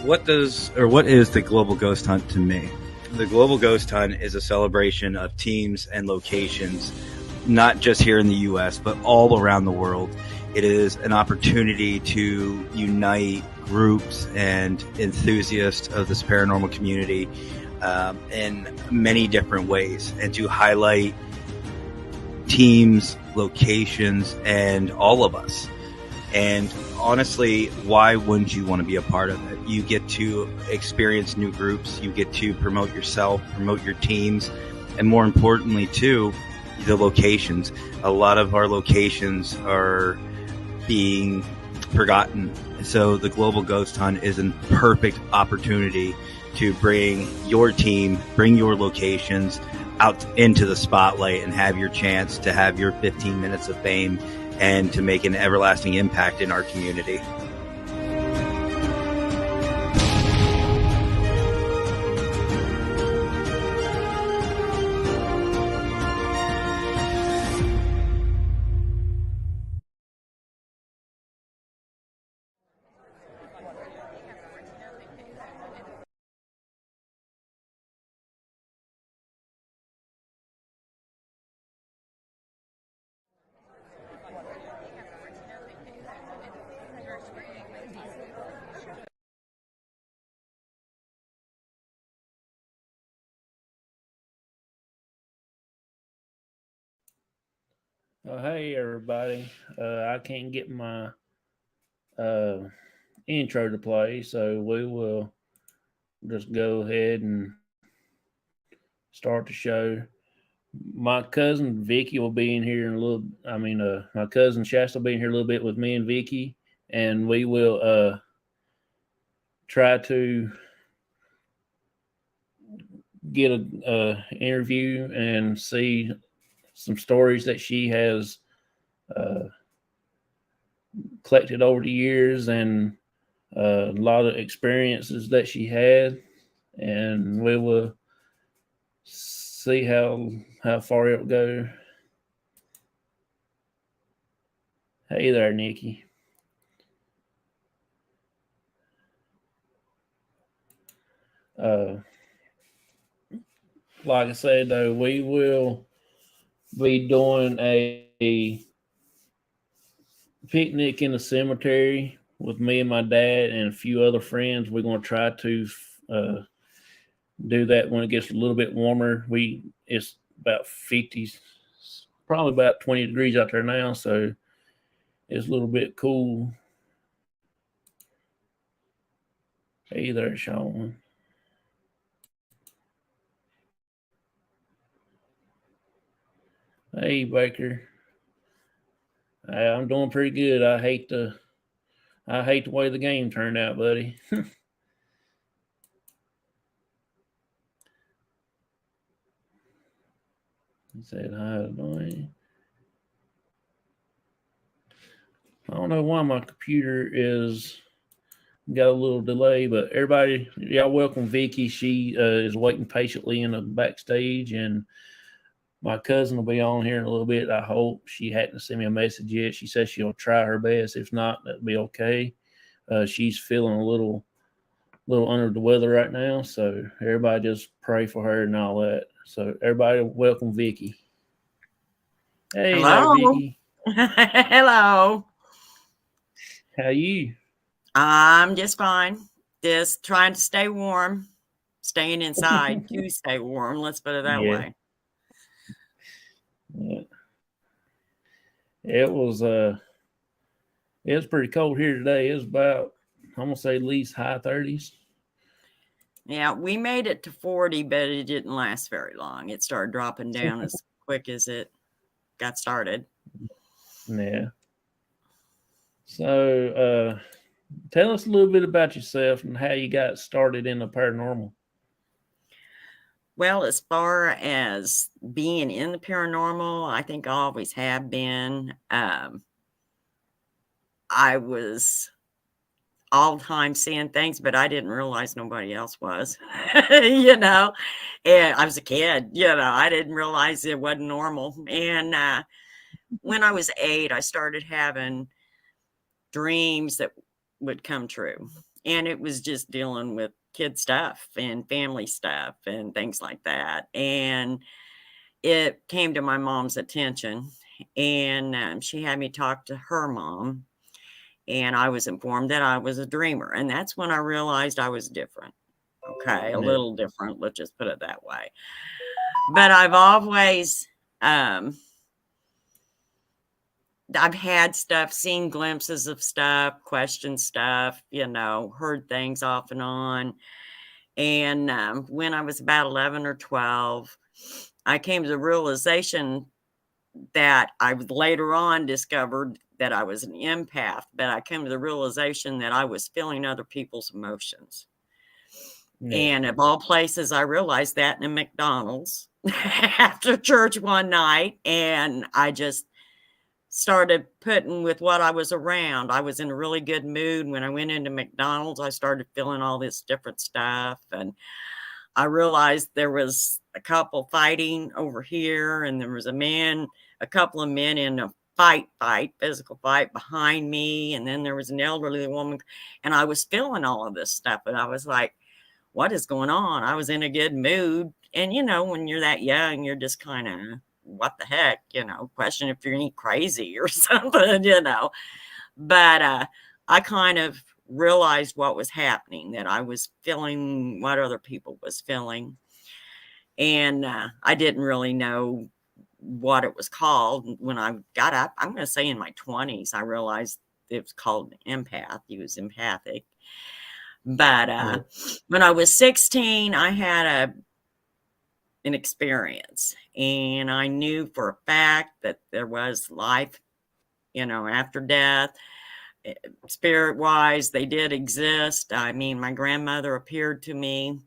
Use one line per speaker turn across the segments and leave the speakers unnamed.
what is the Global Ghost Hunt to me? The Global Ghost Hunt is a celebration of teams and locations, not just here in the U.S., but all around the world. It is an opportunity to unite groups and enthusiasts of this paranormal community in many different ways, and to highlight teams, locations, and all of us. And honestly, why wouldn't you want to be a part of it? You get to experience new groups, you get to promote yourself, promote your teams, and more importantly too, the locations. A lot of our locations are being forgotten. So the Global Ghost Hunt is a perfect opportunity to bring your team, bring your locations out into the spotlight and have your chance to have your 15 minutes of fame and to make an everlasting impact in our community.
Hey everybody, I can't get my intro to play, so we will just go ahead and start the show. My cousin Vicky will be in here in a little. My cousin Shasta will be in here a little bit with me and Vicky, and we will try to get a interview and see some stories that she has collected over the years, and a lot of experiences that she had, and we will see how far it'll go. Hey there, Nikki. Like I said, though, we will be doing a picnic in the cemetery with me and my dad and a few other friends. We're going to try to do that when it gets a little bit warmer. It's about 50, probably about 20 degrees out there now, so it's a little bit cool. Hey there, Sean. Hey, Baker. I'm doing pretty good. I hate the way the game turned out, buddy. He said hi, boy. I don't know why my computer is got a little delay, but everybody, y'all welcome Vicky. She is waiting patiently in the backstage, and my cousin will be on here in a little bit. I hope. She hadn't sent me a message yet. She says she'll try her best. If not, that'll be okay. She's feeling a little under the weather right now, so everybody just pray for her and all that. So everybody welcome Vicky. Hey
Hello.
there, Vicky.
Hello.
How you?
I'm just fine. Just trying to stay warm. Staying inside to stay warm. Let's put it that way.
Yeah. It was pretty cold here today. It was about, I'm gonna say, at least high 30s.
Yeah, we made it to 40, but it didn't last very long. It started dropping down as quick as it got started.
Yeah. So tell us a little bit about yourself and how you got started in the paranormal.
Well, as far as being in the paranormal, I think I always have been. I was all the time seeing things, but I didn't realize nobody else was, and I was a kid, I didn't realize it wasn't normal. And when I was 8, I started having dreams that would come true. And it was just dealing with kid stuff and family stuff and things like that. And it came to my mom's attention, and she had me talk to her mom, and I was informed that I was a dreamer. And that's when I realized I was different. Okay, a little different, let's just put it that way. But I've always, I've had stuff, seen glimpses of stuff, questioned stuff, heard things off and on. And when I was about 11 or 12, I came to the realization that I later on discovered that I was an empath, but I came to the realization that I was feeling other people's emotions. And of all places, I realized that in a McDonald's after church one night. And I just started putting with what I was around. I was in a really good mood. When I went into McDonald's, I started feeling all this different stuff. And I realized there was a couple fighting over here, and there was a couple of men in a physical fight behind me. And then there was an elderly woman, and I was feeling all of this stuff. And I was like, what is going on? I was in a good mood. And, when you're that young, you're just kind of, what the heck, question if you ain't crazy or something, But I kind of realized what was happening, that I was feeling what other people was feeling. And I didn't really know what it was called. When I got up, I'm going to say in my 20s, I realized it was called an empath. He was empathic. But when I was 16, I had an experience, and I knew for a fact that there was life, after death. Spirit wise, they did exist. I mean, my grandmother appeared to me,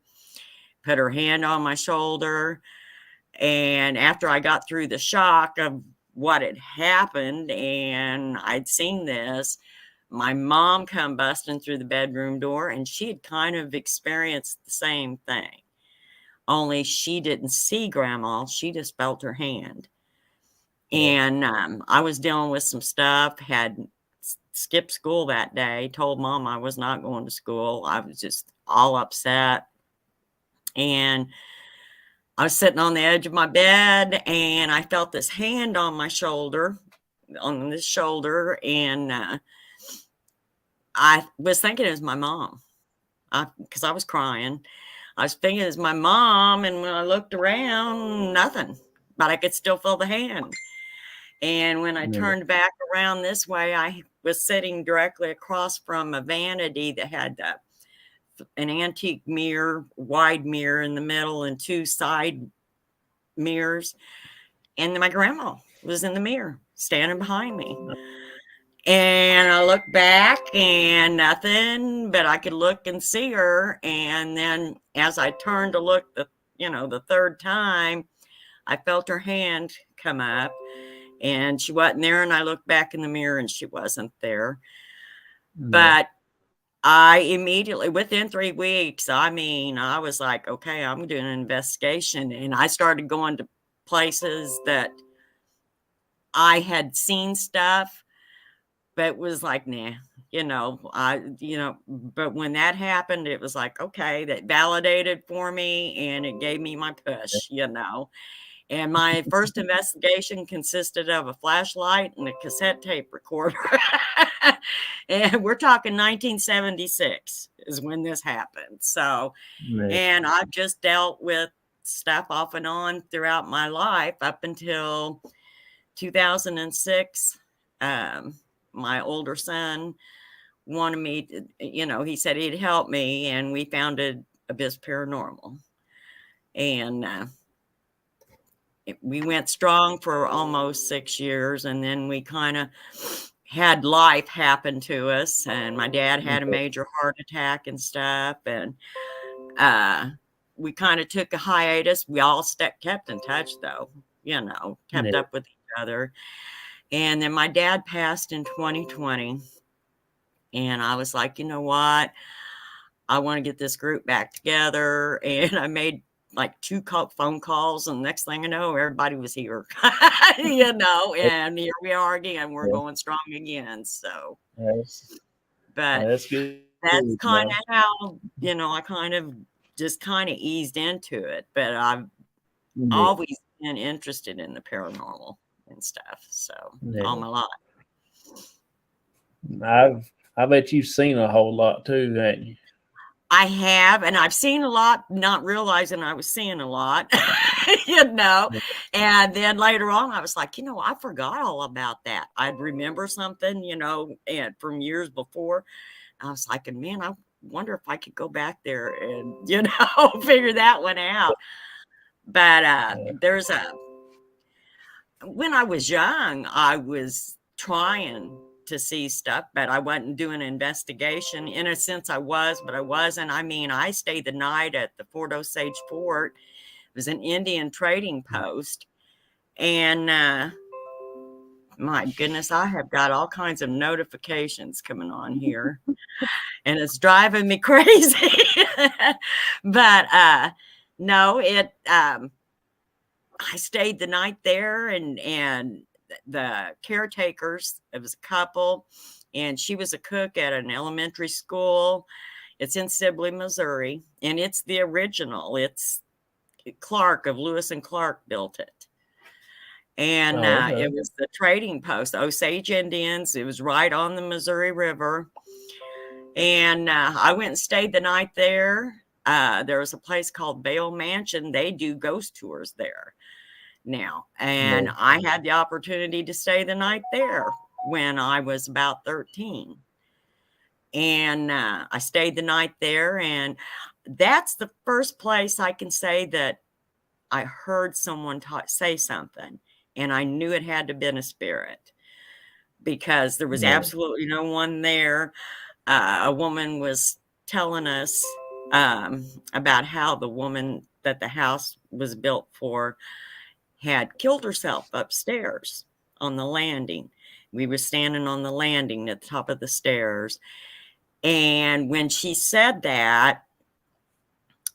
put her hand on my shoulder. And after I got through the shock of what had happened and I'd seen this, my mom come busting through the bedroom door, and she had kind of experienced the same thing. Only she didn't see Grandma. She just felt her hand. And I was dealing with some stuff, had skipped school that day, told Mom I was not going to school. I was just all upset. And I was sitting on the edge of my bed, and I felt this hand on my shoulder, and I was thinking it was my mom, because I was crying. I was thinking it was my mom, and when I looked around, nothing, but I could still feel the hand. And when I turned back around this way, I was sitting directly across from a vanity that had an antique mirror, wide mirror in the middle, and two side mirrors. And my grandma was in the mirror, standing behind me. And I looked back, and nothing, but I could look and see her. And then as I turned to look the third time, I felt her hand come up, and she wasn't there. And I looked back in the mirror, and she wasn't there. But I immediately, within 3 weeks, I was like, okay, I'm doing an investigation. And I started going to places that I had seen stuff, but was like, nah, but when that happened, it was like, okay, that validated for me, and it gave me my push, And my first investigation consisted of a flashlight and a cassette tape recorder. And we're talking 1976 is when this happened. So, and I've just dealt with stuff off and on throughout my life up until 2006. My older son wanted me to, he said he'd help me, and we founded Abyss Paranormal. And we went strong for almost 6 years, and then we kind of had life happen to us, and my dad had a major heart attack and stuff, and we kind of took a hiatus. We all kept in touch, though, kept up with each other. And then my dad passed in 2020, and I was like, you know what? I want to get this group back together. And I made like 2 phone calls, and next thing I know, everybody was here, and here we are again. We're going strong again. So,
but
that's
good.
that's kind of how, I kind of just kind of eased into it. But I've always been interested in the paranormal and stuff. So all my life.
I bet you've seen a whole lot too, haven't you?
I have, and I've seen a lot, not realizing I was seeing a lot, and then later on I was like, I forgot all about that. I'd remember something, and from years before. I was like, man, I wonder if I could go back there and, figure that one out. But when I was young, I was trying to see stuff, but I wasn't doing an investigation. In a sense, I was, but I wasn't. I mean, I stayed the night at the Fort Osage Fort. It was an Indian trading post. And my goodness, I have got all kinds of notifications coming on here. And it's driving me crazy. But no, I stayed the night there, and the caretakers, it was a couple, and she was a cook at an elementary school. It's in Sibley, Missouri, and it's the original. It's Clark of Lewis and Clark built it. And it was the trading post, Osage Indians. It was right on the Missouri River. And I went and stayed the night there. There was a place called Vale Mansion. They do ghost tours there now. And I had the opportunity to stay the night there when I was about 13. And I stayed the night there. And that's the first place I can say that I heard someone say something. And I knew it had to have been a spirit, because there was absolutely no one there. A woman was telling us about how the woman that the house was built for had killed herself upstairs on the landing. We were standing on the landing at the top of the stairs. And when she said that,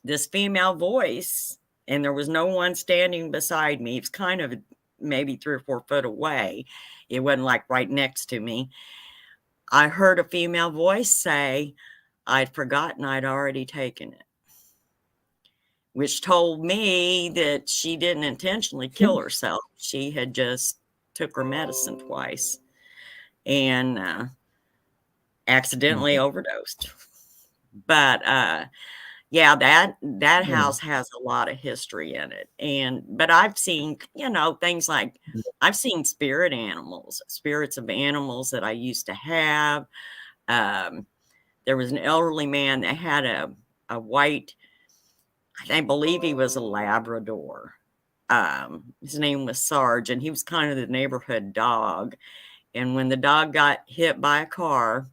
this female voice, and there was no one standing beside me. It was kind of maybe 3 or 4 foot away. It wasn't like right next to me. I heard a female voice say, I'd forgotten I'd already taken it, which told me that she didn't intentionally kill herself. She had just took her medicine twice and accidentally overdosed. But yeah, that house has a lot of history in it. But I've seen, things like, I've seen spirits of animals that I used to have. There was an elderly man that had a white, I believe he was a Labrador. His name was Sarge, and he was kind of the neighborhood dog. And when the dog got hit by a car,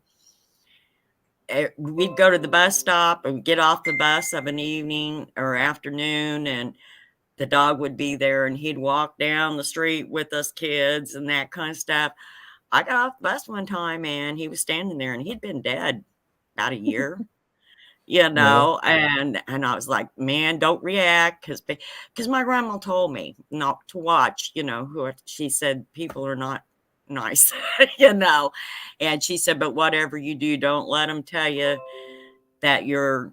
we'd go to the bus stop and get off the bus of an evening or afternoon, and the dog would be there, and he'd walk down the street with us kids and that kind of stuff. I got off the bus one time, and he was standing there, and he'd been dead about a year, and I was like, man, don't react, because my grandma told me not to watch, who she said people are not nice, and she said, but whatever you do, don't let them tell you that you're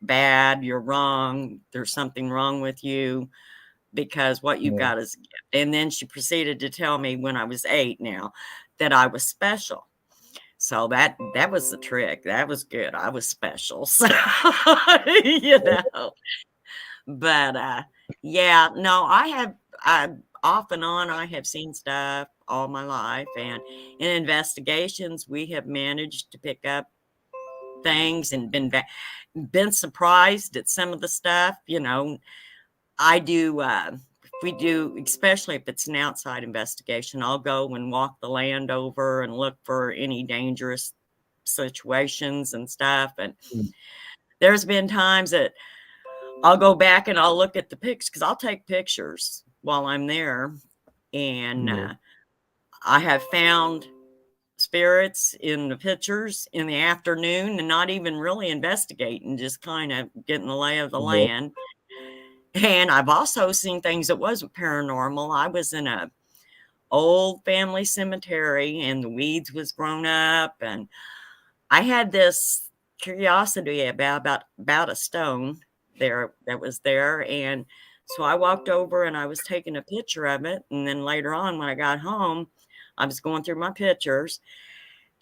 bad, you're wrong, there's something wrong with you, because what you've got is a gift. And then she proceeded to tell me when I was 8 now that I was special. So that was the trick. That was good. I was special. So, but yeah, no, I off and on, I have seen stuff all my life. And in investigations, we have managed to pick up things and been surprised at some of the stuff. I do, we do, especially if it's an outside investigation, I'll go and walk the land over and look for any dangerous situations and stuff. And there's been times that I'll go back and I'll look at the pics, because I'll take pictures while I'm there. And I have found spirits in the pictures in the afternoon and not even really investigating, just kind of getting the lay of the land. And I've also seen things that wasn't paranormal. I was in a old family cemetery, and the weeds was grown up, and I had this curiosity about a stone there that was there, and so I walked over and I was taking a picture of it, and then later on when I got home, I was going through my pictures,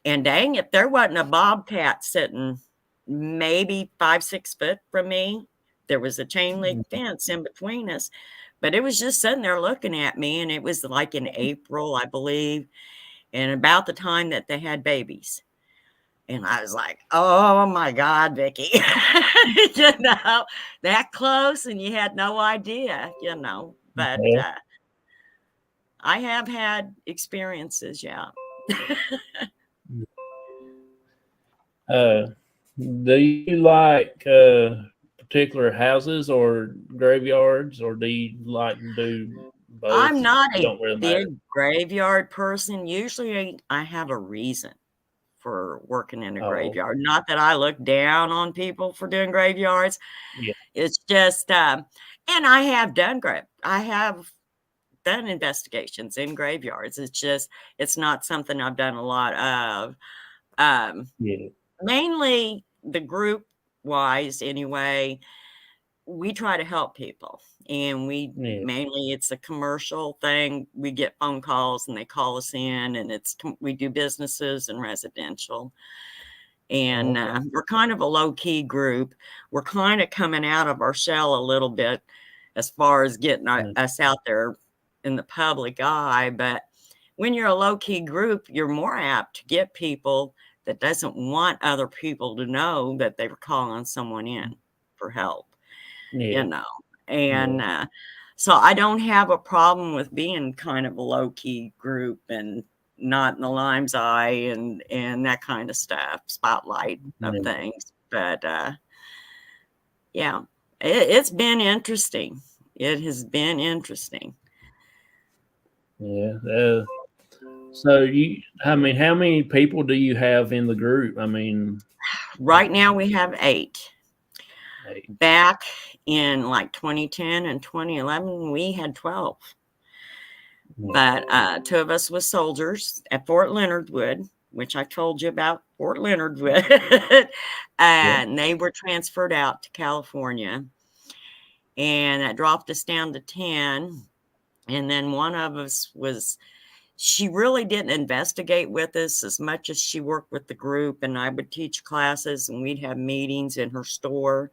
and dang it, there wasn't a bobcat sitting maybe 5-6 foot from me. There was a chain link fence in between us, but it was just sitting there looking at me, and it was like in April, I believe, and about the time that they had babies. And I was like, oh my God, Vicky, that close and you had no idea, but I have had experiences. Yeah.
Do you like particular houses or graveyards, or do you like to do both?
I'm not
It
a
don't really matter.
big graveyard person. Usually I have a reason for working in a
Oh,
graveyard. Not that I look down on people for doing graveyards.
yeah,
It's just, and I have done investigations in graveyards. It's not something I've done a lot of.
yeah,
Mainly the group wise anyway, we try to help people, and
yeah.
it's a commercial thing. We get phone calls and they call us in, and we do businesses and residential. And
Okay.
we're kind of a low-key group. We're kind of coming out of our shell a little bit as far as getting us out there in the public eye. But when you're a low-key group, you're more apt to get people that doesn't want other people to know that they were calling someone in for help,
Yeah,
And
yeah,
so I don't have a problem with being kind of a low-key group and not in the lime's eye and that kind of stuff, spotlight of
yeah,
things. But yeah, it's been interesting. It has been interesting.
yeah. So I mean, how many people do you have in the group? I mean,
Right now we have 8.
hey,
Back in like 2010 and 2011, we had 12.
yeah,
But 2 of us was soldiers at Fort Leonard Wood, which I told you about Fort Leonard Wood.
yeah,
And they were transferred out to California. And that dropped us down to 10. And then one of us she really didn't investigate with us as much as she worked with the group. And I would teach classes and we'd have meetings in her store.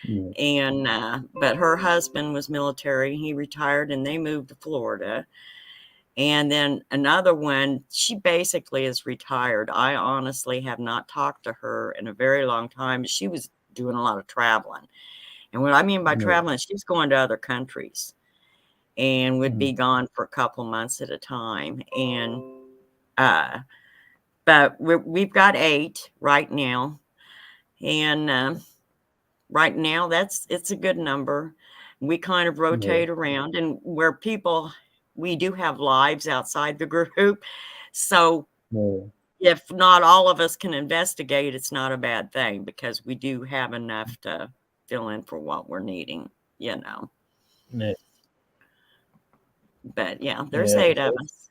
yeah,
And but her husband was military. He retired and they moved to Florida. And then another one, she basically is retired. I honestly have not talked to her in a very long time. She was doing a lot of traveling. And what I mean by
yeah,
traveling, she's going to other countries and would
mhm,
be gone for a couple months at a time. And but we've got 8 right now. And right now it's a good number. We kind of
yeah,
rotate around, and we do have lives outside the group. So
yeah,
if not all of us can investigate, it's not a bad thing because we do have enough to fill in for what we're needing.
yeah,
But yeah, there's
yeah.
8 of us.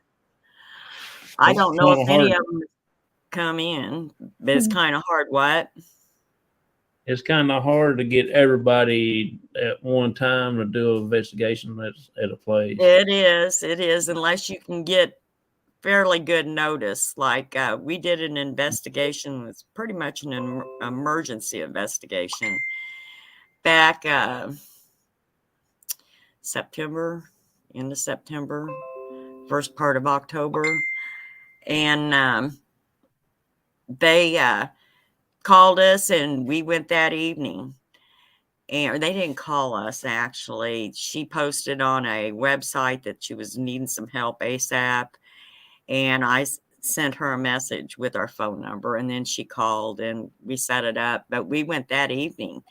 I
It's
don't know if
kind of
any
hard.
of them come in, but it's kind of hard. What?
It's kind of hard to get everybody at one time to do an investigation at a place.
It is, unless you can get fairly good notice. Like we did an investigation. It's pretty much an emergency investigation back September, into September, first part of October. And they called us and we went that evening. And they didn't call us, actually. She posted on a website that she was needing some help ASAP. And I sent her a message with our phone number. And then she called and we set it up. But we went that evening,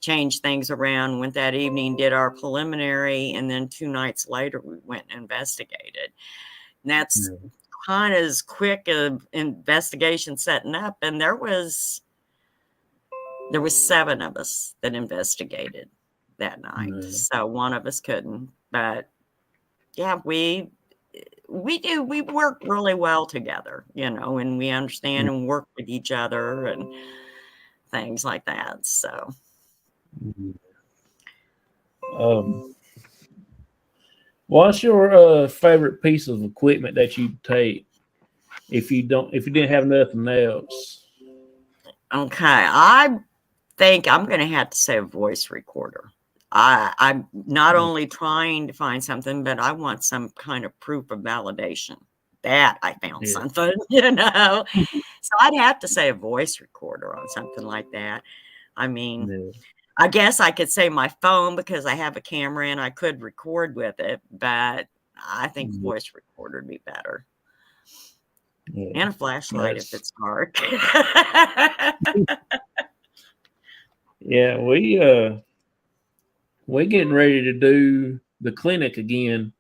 changed things around, went that evening, did our preliminary. And then 2 nights later, we went and investigated. And that's
Yeah,
kind of as quick an investigation setting up. And there was 7 of us that investigated that night.
yeah,
So one of us couldn't. But yeah, we we work really well together, and we understand and work with each other and things like that. So,
what's your favorite piece of equipment that you take if you didn't have nothing else?
okay, I think I'm going to have to say a voice recorder. I'm not only trying to find something, but I want some kind of proof of validation that I found something, So I'd have to say a voice recorder on something like that. I mean, I guess I could say my phone because I have a camera and I could record with it, but I think voice recorder would be better. And a flashlight if it's dark.
Yeah, we're getting ready to do the clinic again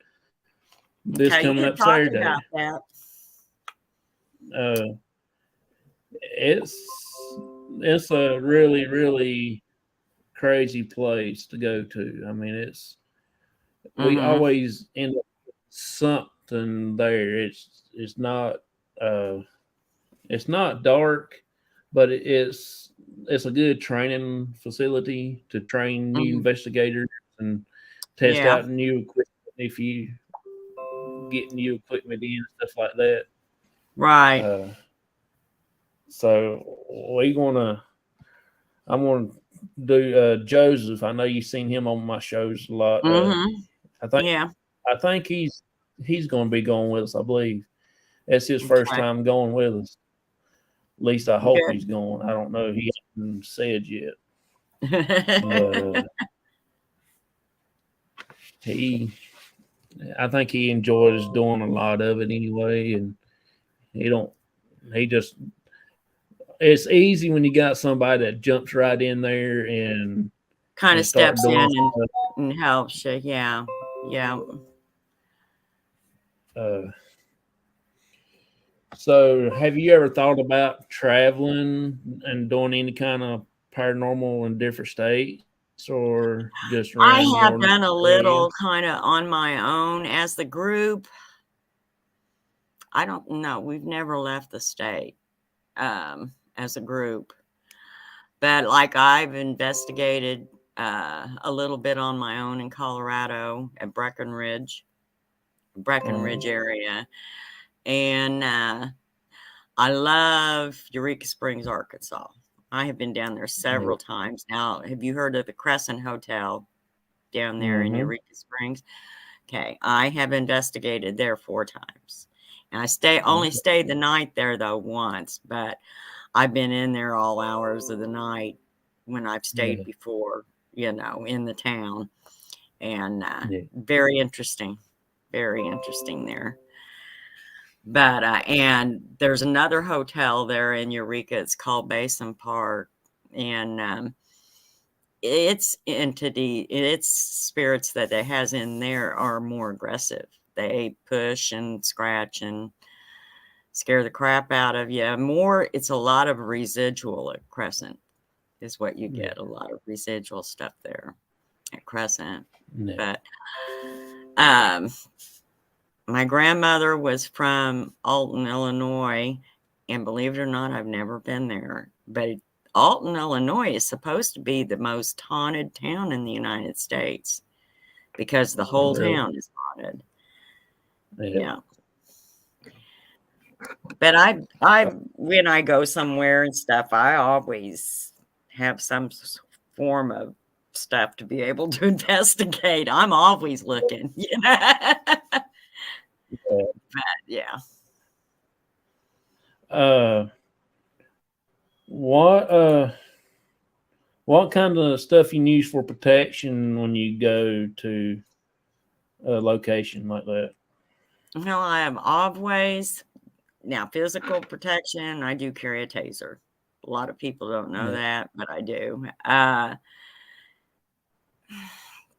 this coming up Saturday.
About
that. It's a really, really crazy place to go to. I mean, we always end up with something there. It's not dark, but it's a good training facility to train new investigators and test out new equipment if you get new equipment in and stuff like that.
Right.
So I'm gonna do Joseph. I know you've seen him on my shows a lot. I think he's gonna be going with us, I believe. That's his first time going with us. At least I hope he's going. I don't know. He hasn't said yet. But I think he enjoys doing a lot of it anyway, and it's easy when you got somebody that jumps right in there and
kind of steps in and helps you. Yeah.
So have you ever thought about traveling and doing any kind of paranormal in different states, or just around?
I have done a little kind of on my own as the group. I don't know. We've never left the state as a group, but like I've investigated a little bit on my own in Colorado at Breckenridge area, and I love Eureka Springs, Arkansas. I have been down there several times. Now, have you heard of the Crescent Hotel down there in Eureka Springs? Okay, I have investigated there 4 times. And I only stayed the night there, though, once. But I've been in there all hours of the night when I've stayed before, in the town. And very interesting. Very interesting there. But and there's another hotel there in Eureka. It's called Basin Park, and its spirits that it has in there are more aggressive. They push and scratch and scare the crap out of you. It's a lot of residual at Crescent is what you get. A lot of residual stuff there at Crescent. But my grandmother was from Alton, Illinois, and believe it or not, I've never been there. But Alton, Illinois is supposed to be the most haunted town in the United States because the whole town is haunted. Yeah. But I when I go somewhere and stuff, I always have some form of stuff to be able to investigate. I'm always looking, But yeah.
What kind of stuff you use for protection when you go to a location like that?
Well, I have always now physical protection. I do carry a taser. A lot of people don't know that, but I do.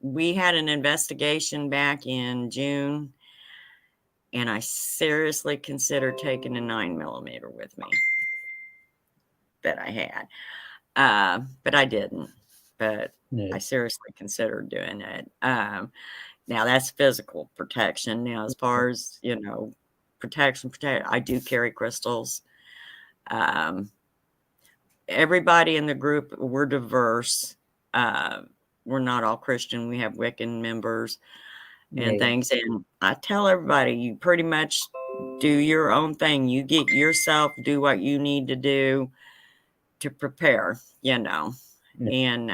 We had an investigation back in June, and I seriously considered taking a 9mm with me that I had, but I didn't. But I seriously considered doing it Now that's physical protection. Now, as far as, protection, I do carry crystals. Everybody in the group, we're diverse. We're not all Christian. We have Wiccan members and things. And I tell everybody, you pretty much do your own thing. You get yourself, do what you need to do to prepare, And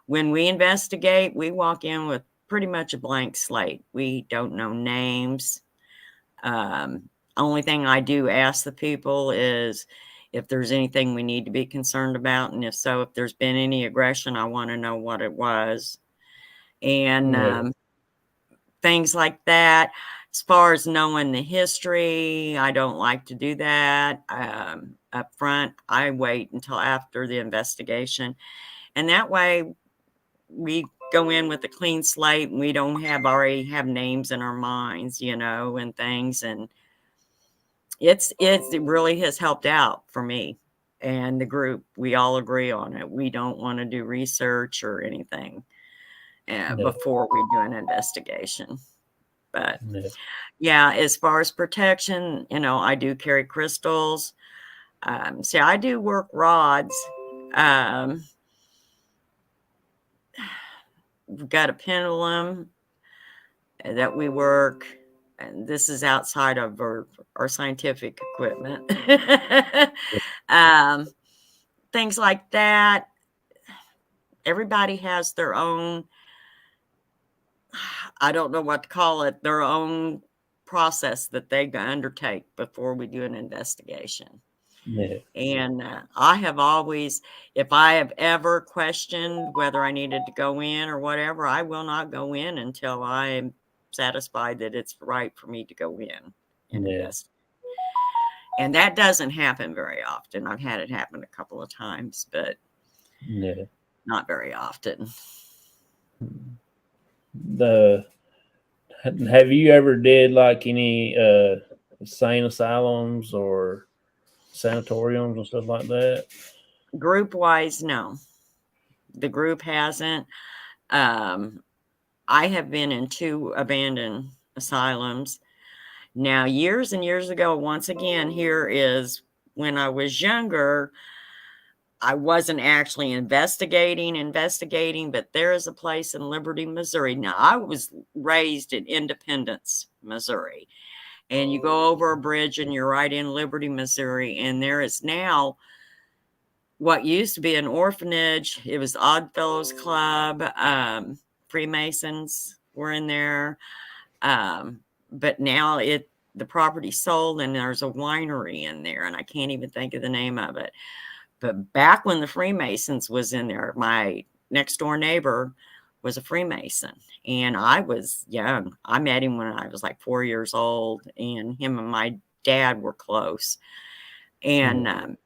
when we investigate, we walk in with pretty much a blank slate. We don't know names. Only thing I do ask the people is if there's anything we need to be concerned about. And if so, if there's been any aggression, I want to know what it was. And things like that. As far as knowing the history, I don't like to do that up front. I wait until after the investigation. And that way we go in with a clean slate and we don't already have names in our minds, and things. And it really has helped out for me and the group. We all agree on it. We don't want to do research or anything before we do an investigation. But yeah, as far as protection, I do carry crystals. See, I do work rods. We've got a pendulum that we work, and this is outside of our scientific equipment. Things like that. Everybody has their own, I don't know what to call it, their own process that they undertake before we do an investigation. And I have always, if I have ever questioned whether I needed to go in or whatever, I will not go in until I'm satisfied that it's right for me to go in and investigate. And that doesn't happen very often. I've had it happen a couple of times, but not very often.
Have you ever did like any insane asylums or sanatoriums and stuff like that?
Group wise, no. The group hasn't. I have been in 2 abandoned asylums. Now, years and years ago, once again, here is when I was younger, I wasn't actually investigating, but there is a place in Liberty, Missouri. Now, I was raised in Independence, Missouri. And you go over a bridge and you're right in Liberty, Missouri. And there is now what used to be an orphanage. It was Odd Fellows Club. Freemasons were in there. But now the property sold and there's a winery in there. And I can't even think of the name of it. But back when the Freemasons was in there, my next door neighbor was a Freemason. And I was young. I met him when I was like 4 years old. And him and my dad were close. And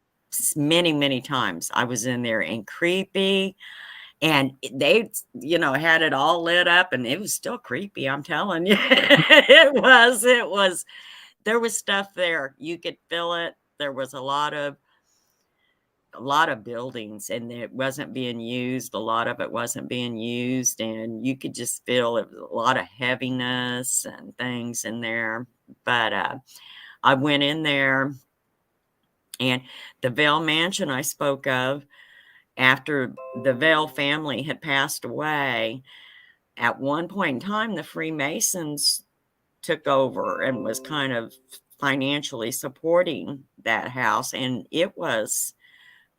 many, many times I was in there and creepy. And they, had it all lit up. And it was still creepy, I'm telling you. It was. There was stuff there. You could feel it. There was a lot of buildings and it wasn't being used. A lot of it wasn't being used. And you could just feel it was a lot of heaviness and things in there. But I went in there and the Vail Mansion I spoke of, after the Vail family had passed away, at one point in time, the Freemasons took over and was kind of financially supporting that house. And it was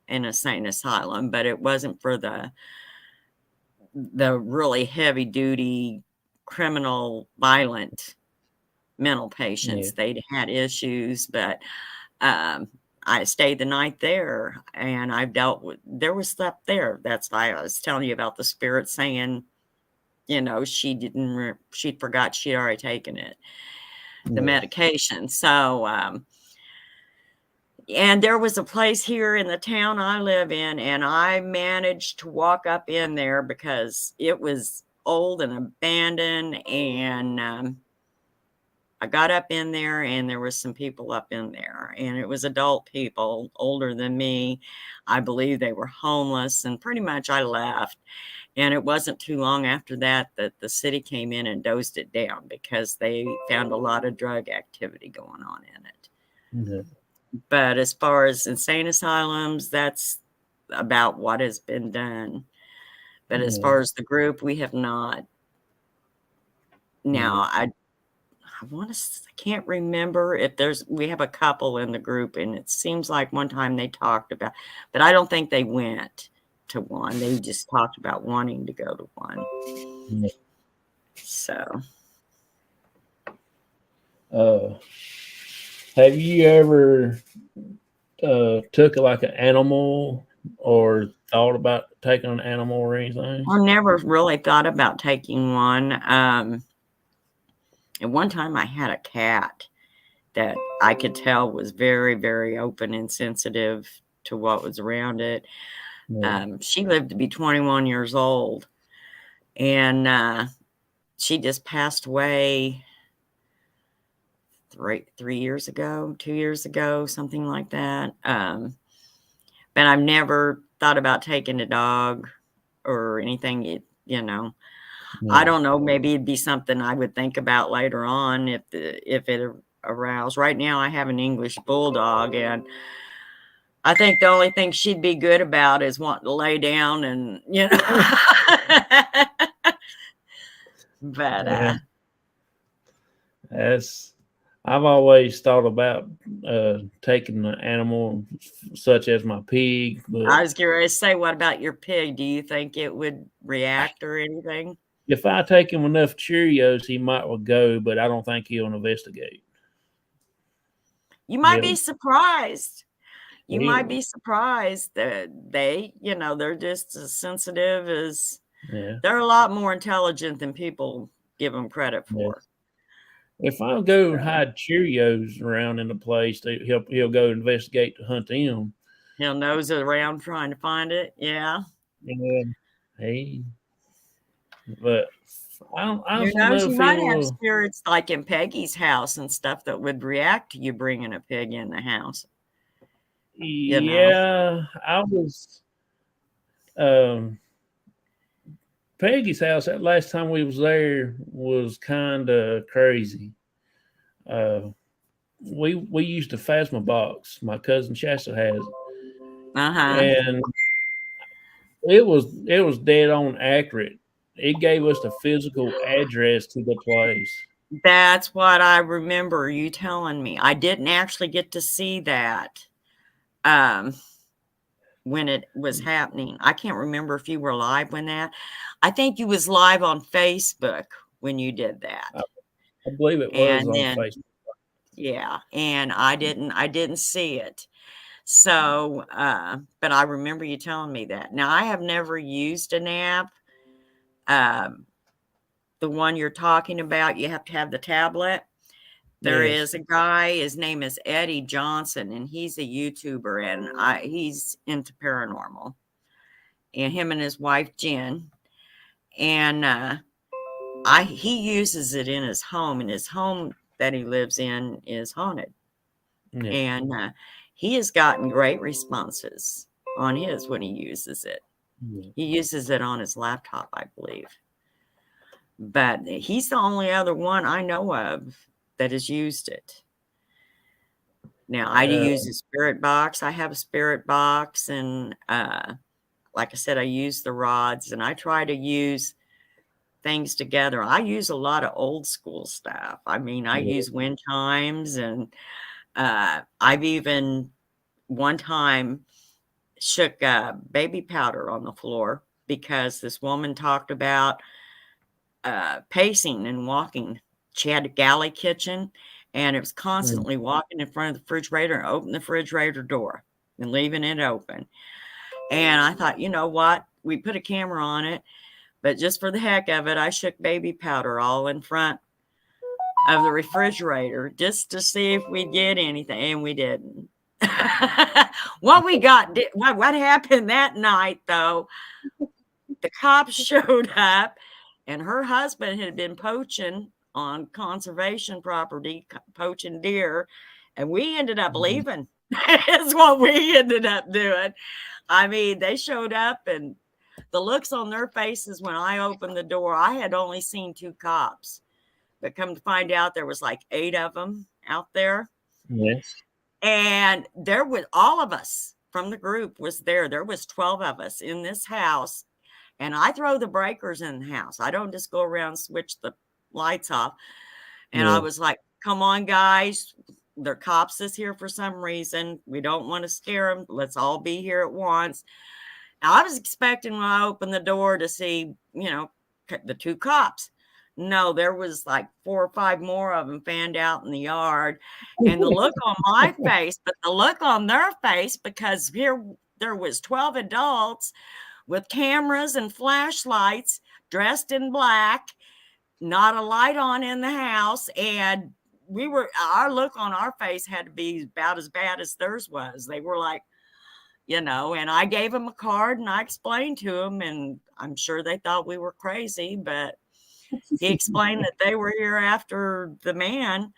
an insane asylum, but it wasn't for the really heavy duty criminal violent mental patients. They'd had issues, but I stayed the night there and there was stuff there. That's why I was telling you about the spirit saying, she forgot she'd already taken it, the medication. So, and there was a place here in the town I live in, and I managed to walk up in there because it was old and abandoned. And I got up in there, and there was some people up in there, and it was adult people older than me. I believe they were homeless, and pretty much I left. And it wasn't too long after that the city came in and dozed it down because they found a lot of drug activity going on in it.
Yeah.
But as far as insane asylums, that's about what has been done. But as far as the group, we have not. Now, I can't remember if we have a couple in the group, and it seems like one time they talked about, but I don't think they went to one. They just talked about wanting to go to one.
Yeah.
So,
have you ever took like an animal or thought about taking an animal or anything?
I never really thought about taking one. At one time, I had a cat that I could tell was very, very open and sensitive to what was around it.
Yeah.
She lived to be 21 years old, and she just passed away 3 years ago, 2 years ago, something like that. But I've never thought about taking a dog or anything,
Yeah.
I don't know. Maybe it'd be something I would think about later on if it aroused. Right now, I have an English bulldog, and I think the only thing she'd be good about is wanting to lay down and, but,
Yeah. I've always thought about taking an animal such as my pig. But
I was curious to say, what about your pig? Do you think it would react or anything?
if I take him enough Cheerios, he might well go, but I don't think he'll investigate.
You might
He'll-
be surprised. You
he-
might be surprised that they're just as sensitive as,
Yeah.
they're a lot more intelligent than people give them credit for.
If I go and hide Cheerios around in the place, he'll go investigate to hunt them.
He'll nose it around trying to find it. Yeah.
And but I
Who
don't
knows?
know
You
if
might
he
have
will.
spirits like in Peggy's house and stuff that would react to you bringing a pig in the house.
Yeah, I was Peggy's house. That last time we was there was kind of crazy. We used a Phasma box. My cousin Shasta has, and it was dead on accurate. It gave us the physical address to the place.
That's what I remember you telling me. I didn't actually get to see that when it was happening. I can't remember if you were live when that. I think you was live on Facebook when you did that.
I believe it was on Facebook.
Yeah, and I didn't see it. So, but I remember you telling me that. Now, I have never used an app. The one you're talking about, you have to have the tablet. There is a guy, his name is Eddie Johnson, and he's a YouTuber, and he's into paranormal. And him and his wife, Jen. And he uses it in his home, and his home that he lives in is haunted.
Yeah.
And he has gotten great responses on his when he uses it.
Yeah.
He uses it on his laptop, I believe. But he's the only other one I know of that has used it. Now, I use a spirit box. I have a spirit box, and like I said, I use the rods, and I try to use things together. I use a lot of old school stuff. I mean, I use wind chimes, and I've even one time shook baby powder on the floor because this woman talked about pacing and walking. She had a galley kitchen, and it was constantly walking in front of the refrigerator and opening the refrigerator door and leaving it open. And I thought, you know what? We put a camera on it, but just for the heck of it, I shook baby powder all in front of the refrigerator just to see if we'd get anything, and we didn't. What happened that night, though, the cops showed up, and her husband had been poaching on conservation property, poaching deer, and we ended up leaving. Is what we ended up doing. I mean, they showed up, and the looks on their faces when I opened the door, I had only seen 2 cops, but come to find out there was like 8 of them out there.
Yes.
And there was all of us from the group was there. There was 12 of us in this house. And I throw the breakers in the house. I don't just go around and switch the lights off. And I was like, come on, guys. There are cops is here for some reason. We don't want to scare them. Let's all be here at once. Now, I was expecting when I opened the door to see, the 2 cops. No, there was like 4 or 5 more of them fanned out in the yard. And the look on my face, but the look on their face, because here there was 12 adults with cameras and flashlights, dressed in black, not a light on in the house. And our look on our face had to be about as bad as theirs was. They were like, and I gave them a card and I explained to them, and I'm sure they thought we were crazy, but he explained that they were here after the man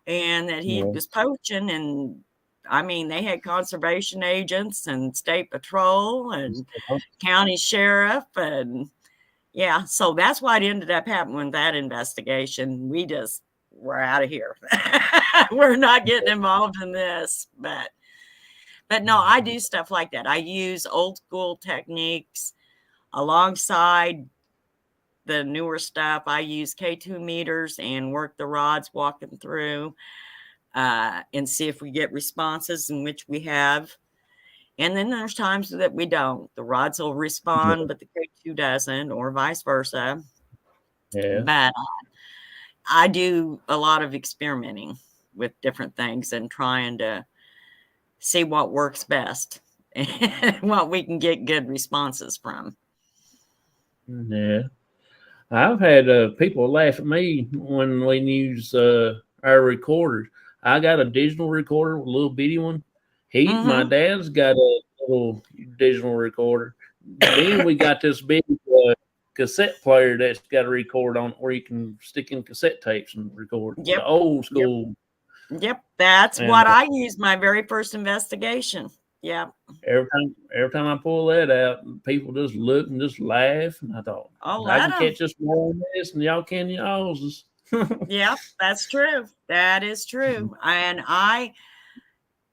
and that he was poaching. And I mean, they had conservation agents and state patrol and county sheriff. And yeah, so that's what ended up happening with that investigation. We just were out of here. We're not getting involved in this, but no, I do stuff like that. I use old school techniques alongside the newer stuff. I use K2 meters and work the rods walking through and see if we get responses, in which we have. And then there's times that we don't. The rods will respond, but the K2 doesn't, or vice versa.
Yeah.
But I do a lot of experimenting with different things and trying to see what works best and what we can get good responses from.
Yeah. I've had people laugh at me when we use our recorders. I got a digital recorder, a little bitty one. My dad's got a little digital recorder. Then we got this big cassette player that's got a record on it where you can stick in cassette tapes and record.
Yep.
The old school.
Yep. That's what I used my very first investigation. Yeah.
Every time I pull that out, people just look and just laugh. And I thought, I can catch us more on this, and y'all can y'all's.
Yeah, that's true. That is true. And I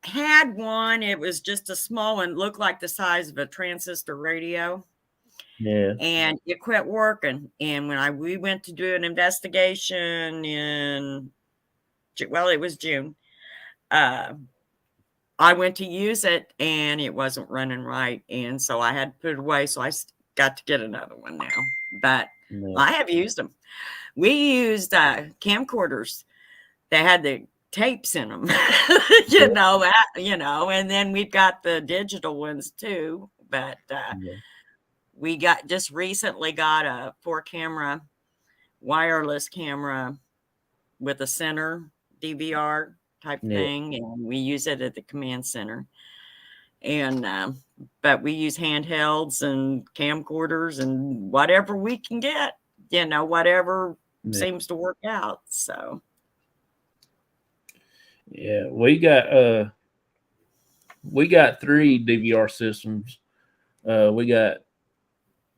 had one. It was just a small one, looked like the size of a transistor radio.
Yeah.
And it quit working. And when we went to do an investigation it was June. I went to use it and it wasn't running right. And so I had to put it away. So I got to get another one now. But I have used them. We used camcorders that had the tapes in them, and then we've got the digital ones too. But we just recently got a 4-camera wireless camera with a center DVR type thing, and we use it at the command center. And but we use handhelds and camcorders and whatever we can get, whatever seems to work out. So
yeah, we got 3 DVR systems. We got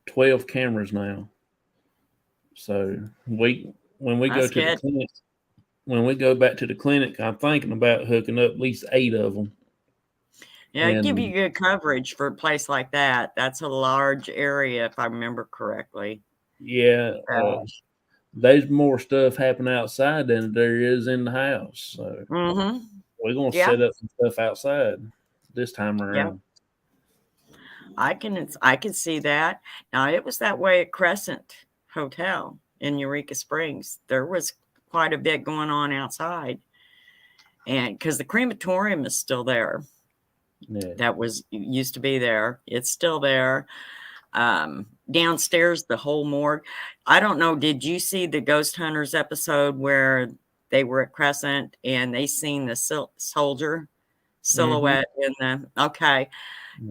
12 cameras now. So when we go to the clinic, when we go back to the clinic, I'm thinking about hooking up at least 8 of them.
Yeah, it'd give you good coverage for a place like that. That's a large area, if I remember correctly.
Yeah. There's more stuff happening outside than there is in the house. So we're going to set up some stuff outside this time around.
Yeah. I can see that. Now, it was that way at Crescent Hotel in Eureka Springs. There was quite a bit going on outside. And because the crematorium is still there. Yeah. That used to be there. It's still there. Downstairs, the whole morgue. I don't know. Did you see the Ghost Hunters episode where they were at Crescent and they seen the soldier silhouette in the? Okay,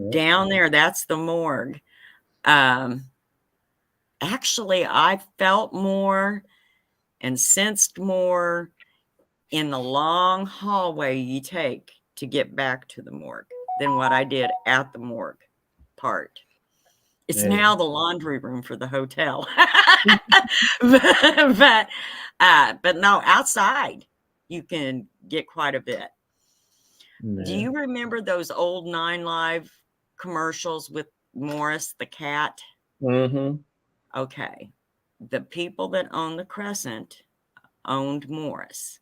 down there, that's the morgue. Actually, I felt more and sensed more in the long hallway you take to get back to the morgue than what I did at the morgue part. It's
Yeah.
now the laundry room for the hotel. but no, outside you can get quite a bit. Do
Yeah.
you remember those old 9 Live commercials with Morris the cat?
Mm-hmm.
Okay. The people that own the Crescent owned Morris.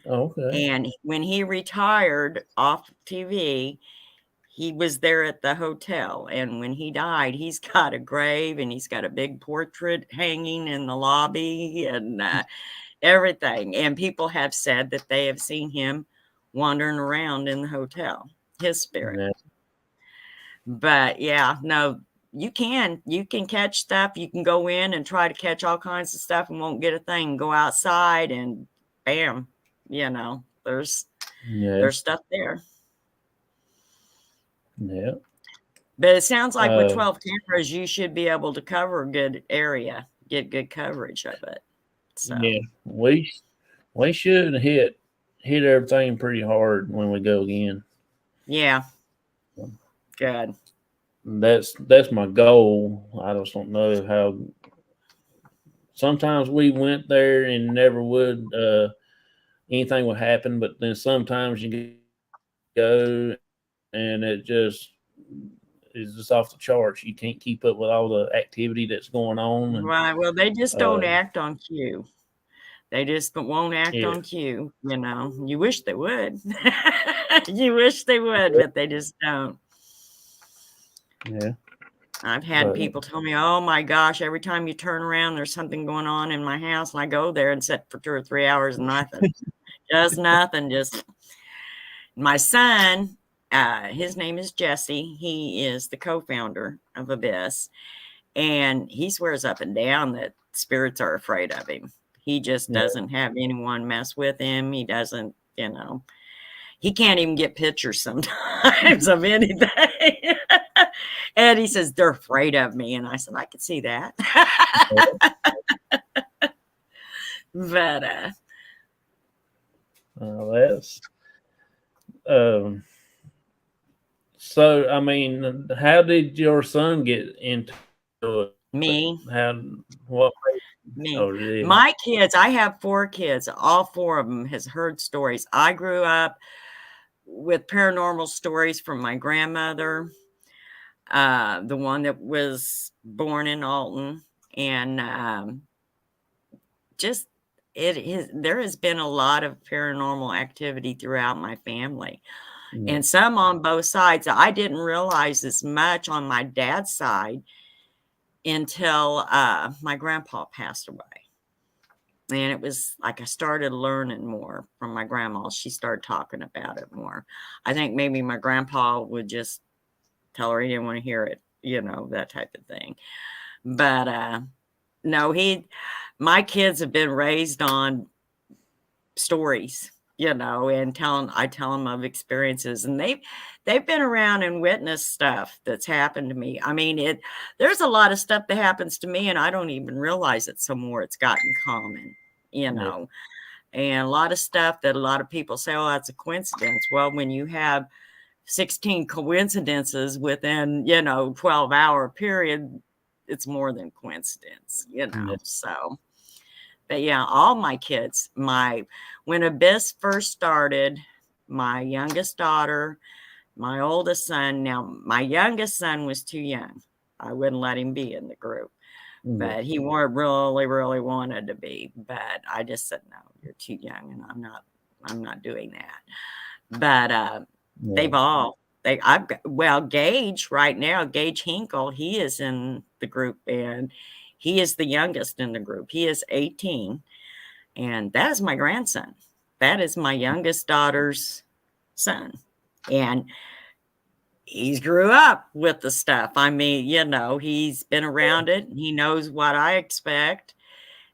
Okay.
And when he retired off TV, he was there at the hotel. And when he died, he's got a grave and he's got a big portrait hanging in the lobby and everything. And people have said that they have seen him wandering around in the hotel, his spirit.
Yeah.
But yeah, no, you can catch stuff. You can go in and try to catch all kinds of stuff and won't get a thing. Go outside and bam, there's stuff there.
Yeah.
But it sounds like with 12 cameras, you should be able to cover a good area, get good coverage of it. So
yeah, we should hit everything pretty hard when we go again.
yeah, good.
That's my goal. I just don't know how. Sometimes we went there and never would anything would happen, but then sometimes you go and it just is just off the charts. You can't keep up with all the activity that's going on. And,
Right. Well, they just don't act on cue. They just won't act on cue. You wish they would. You wish they would, but they just don't.
Yeah.
I've had people tell me, oh my gosh, every time you turn around, there's something going on in my house. And I go there and sit for 2 or 3 hours and nothing. Just nothing. Just my son, his name is Jesse. He is the co-founder of Abyss. And he swears up and down that spirits are afraid of him. He just doesn't have anyone mess with him. He doesn't, he can't even get pictures sometimes of anything. And he says, they're afraid of me. And I said, I could see that. But,
that's, so, I mean, how did your son get into it?
me.
What?
Me.
Oh, really?
My kids, I have 4 kids. All 4 of them has heard stories. I grew up with paranormal stories from my grandmother, the one that was born in Alton, and there has been a lot of paranormal activity throughout my family, and some on both sides. I didn't realize as much on my dad's side until my grandpa passed away. And it was like I started learning more from my grandma. She started talking about it more. I think maybe my grandpa would just tell her he didn't want to hear it, that type of thing. But no, my kids have been raised on stories, and I tell them of experiences, and they've been around and witnessed stuff that's happened to me. I mean, there's a lot of stuff that happens to me, and I don't even realize it some more. It's gotten common, and a lot of stuff that a lot of people say, oh, that's a coincidence. Well, when you have 16 coincidences within, 12-hour period, it's more than coincidence, so. But yeah, all my kids, when Abyss first started, my youngest daughter, my oldest son, now my youngest son was too young. I wouldn't let him be in the group, but he really, really wanted to be. But I just said, no, you're too young, and I'm not doing that. But they've all, Gage right now, Gage Hinkle, he is in the group, and he is the youngest in the group. He is 18, and that is my grandson. That is my youngest daughter's son, and he's grew up with the stuff. I mean, he's been around it. He knows what I expect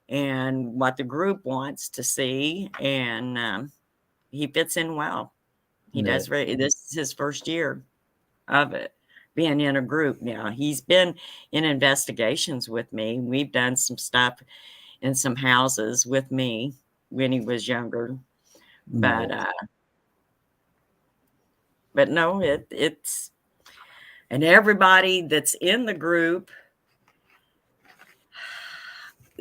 and what the group wants to see, and he fits in well. He does. This is his first year of it, being in a group now. He's been in investigations with me. We've done some stuff in some houses with me when he was younger. But no, And everybody that's in the group,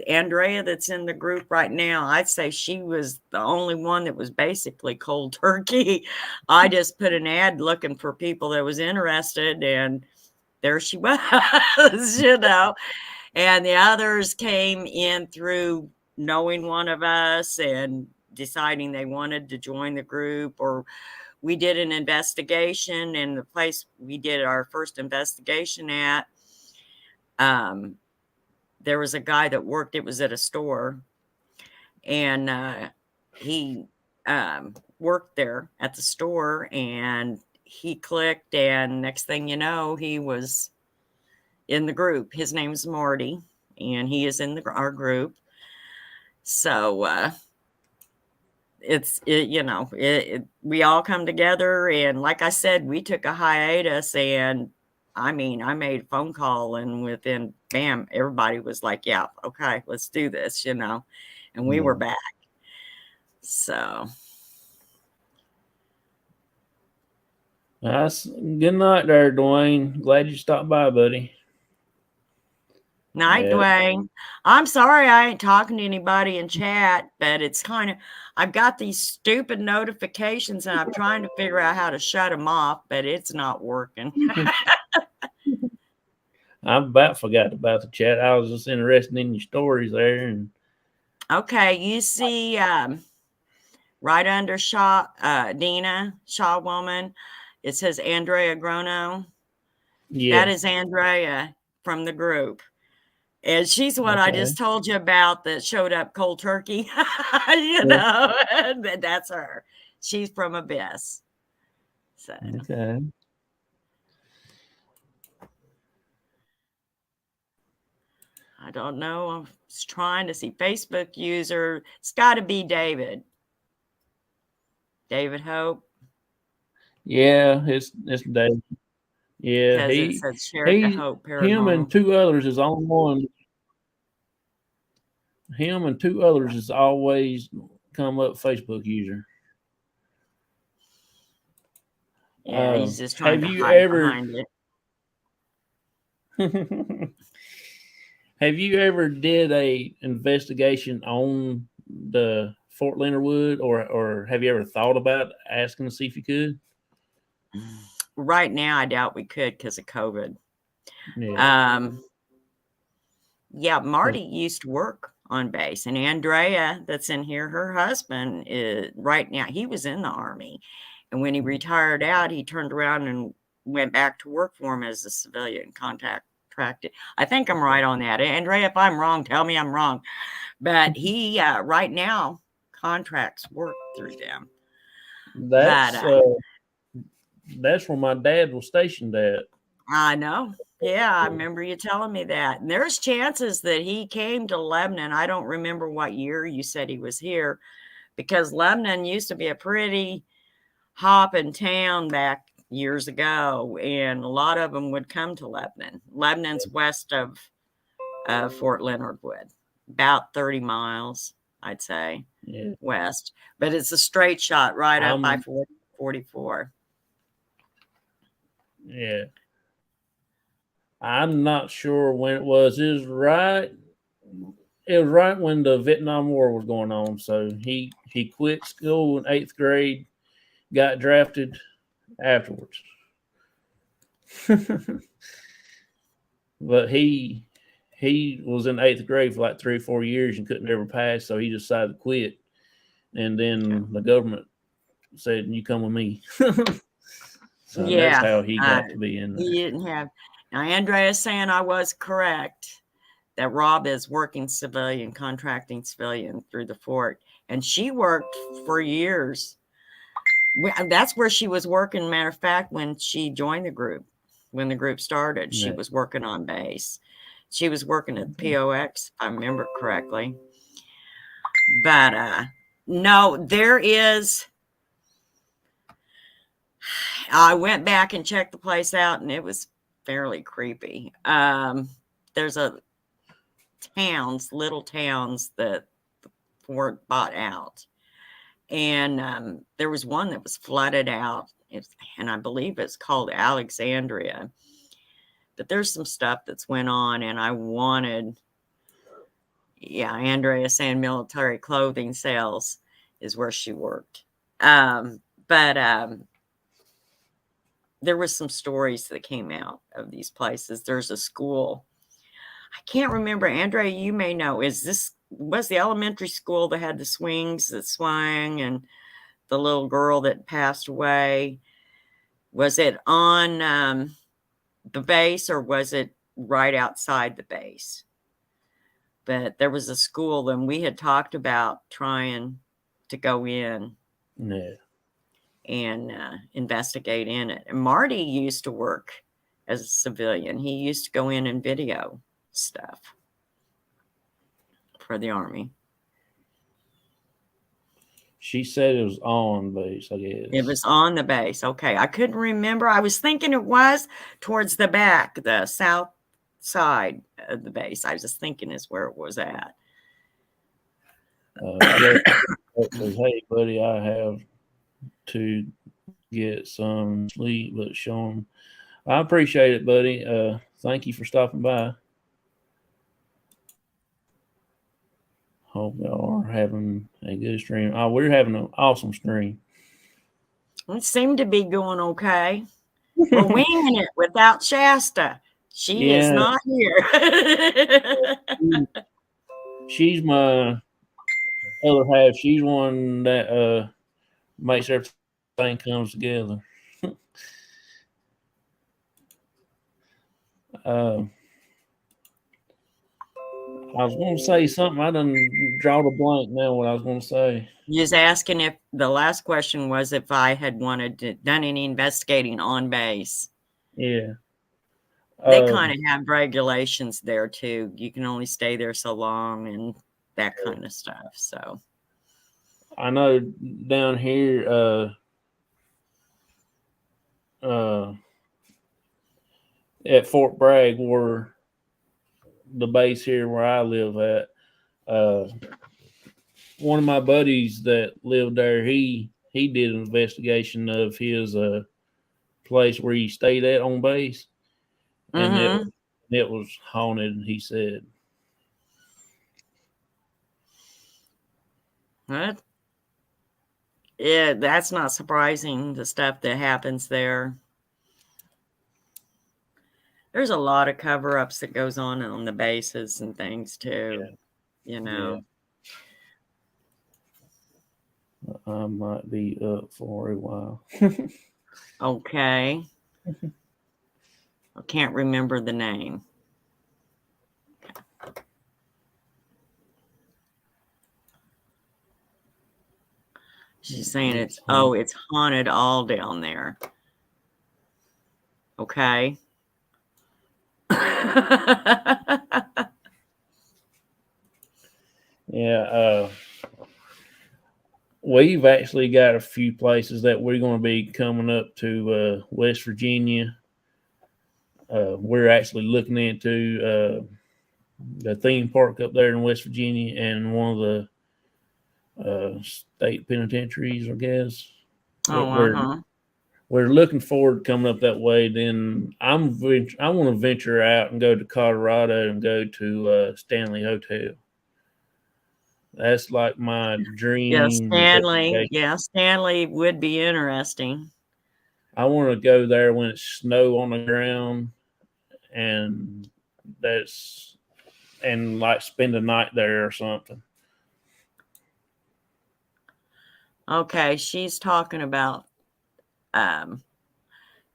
Andrea that's in the group right now, I'd say she was the only one that was basically cold turkey. I just put an ad looking for people that was interested, and there she was, you know. And the others came in through knowing one of us and deciding they wanted to join the group, or we did an investigation, and the place we did our first investigation at, there was a guy that worked, it was at a store, and he worked there at the store, and he clicked, and next thing you know, he was in the group. His name's Marty, and he is in our group. So we all come together, and like I said, we took a hiatus, and I mean, I made a phone call, and within, bam, everybody was like, yeah, okay, let's do this, you know, and we were back. So.
That's good night there, Dwayne. Glad you stopped by, buddy.
Night, Dwayne. I'm sorry I ain't talking to anybody in chat, but it's kind of, I've got these stupid notifications, and I'm trying to figure out how to shut them off, but it's not working.
I about forgot about the chat. I was just interested in your stories there. And
okay, you see right under Shaw, Dina, Shaw Woman, it says Andrea Grono.
Yeah.
That is Andrea from the group. And she's what I just told you about that showed up cold turkey. You know, that's her. She's from Abyss. So.
Okay.
I don't know. I was trying to see Facebook user. It's got to be David. David Hope.
Yeah, it's David. Yeah,
it says Share to Hope Paranormal.
Him and two others is on one. Him and two others is always come up Facebook user.
Yeah, he's just trying to hide behind
it. Have you ever did a investigation on the Fort Leonard Wood, or have you ever thought about asking to see if you could?
Right now, I doubt we could because of COVID. Yeah. Marty used to work on base, and Andrea that's in here, her husband is right now, he was in the Army, and when he retired out, he turned around and went back to work for him as a civilian contracted. I think I'm right on that. Andrea, if I'm wrong, tell me I'm wrong. But he right now contracts work through them.
That's where my dad was stationed at.
I know. Yeah, I remember you telling me that. And there's chances that he came to Lebanon. I don't remember what year you said he was here, because Lebanon used to be a pretty hopping town back years ago, and a lot of them would come to Lebanon. Lebanon's west of Fort Leonard Wood, about 30 miles, I'd say, west. But it's a straight shot right up by 44.
Yeah. I'm not sure when it was. It was right when the Vietnam War was going on. So he quit school in 8th grade, got drafted afterwards. But he was in 8th grade for like 3 or 4 years and couldn't ever pass, so he decided to quit. And then the government said, "You come with me." So that's how he got to be in there.
He didn't have. Now, Andrea's saying I was correct that Rob is working civilian, contracting civilian through the fort, and she worked for years. That's where she was working. Matter of fact, when she joined the group, when the group started, she was working on base. She was working at POX, if I remember correctly. But no, there is. I went back and checked the place out, and it was fairly creepy. There's little towns that the fort bought out. And there was one that was flooded out, and I believe it's called Alexandria. But there's some stuff that's went on, and I wanted, Andrea saying military clothing sales is where she worked. But there were some stories that came out of these places. There's a school. I can't remember. Andrea, you may know. Was the elementary school that had the swings that swung and the little girl that passed away? Was it on the base, or was it right outside the base? But there was a school, and we had talked about trying to go in and investigate in it. And Marty used to work as a civilian. He used to go in and video stuff for the Army.
She said it was on base, I guess.
It was on the base. Okay. I couldn't remember. I was thinking it was towards the back, the south side of the base. I was just thinking is where it was at.
Says, hey, buddy, I have to get some sleep, but Sean, I appreciate it, buddy. Thank you for stopping by. Hope y'all are having a good stream. Oh, we're having an awesome stream.
It seemed to be going okay. We're winging it without Shasta. She is not here.
She's my other half. She's one that makes everything comes together. I was going to say something. I done draw the blank now what I was going to say.
You was asking if the last question was if I had done any investigating on base.
Yeah.
They kind of have regulations there too. You can only stay there so long and that kind of stuff. So
I know down here, at Fort Bragg, where the base here where I live at, one of my buddies that lived there, he did an investigation of his place where he stayed at on base, and it was haunted, he said.
What? Yeah, that's not surprising, the stuff that happens there. There's a lot of cover-ups that goes on the bases and things too, you know.
Yeah. I might be up for a while.
Okay. I can't remember the name. She's saying it's haunted all down there. Okay.
Yeah, we've actually got a few places that we're going to be coming up to West Virginia. We're actually looking into the theme park up there in West Virginia and one of the state penitentiaries, I guess. We're looking forward to coming up that way. Then I want to venture out and go to Colorado and go to Stanley Hotel. That's like my dream.
Yeah, Stanley. Yeah, Stanley would be interesting.
I want to go there when it's snow on the ground, and like spend a night there or something.
Okay, she's talking about.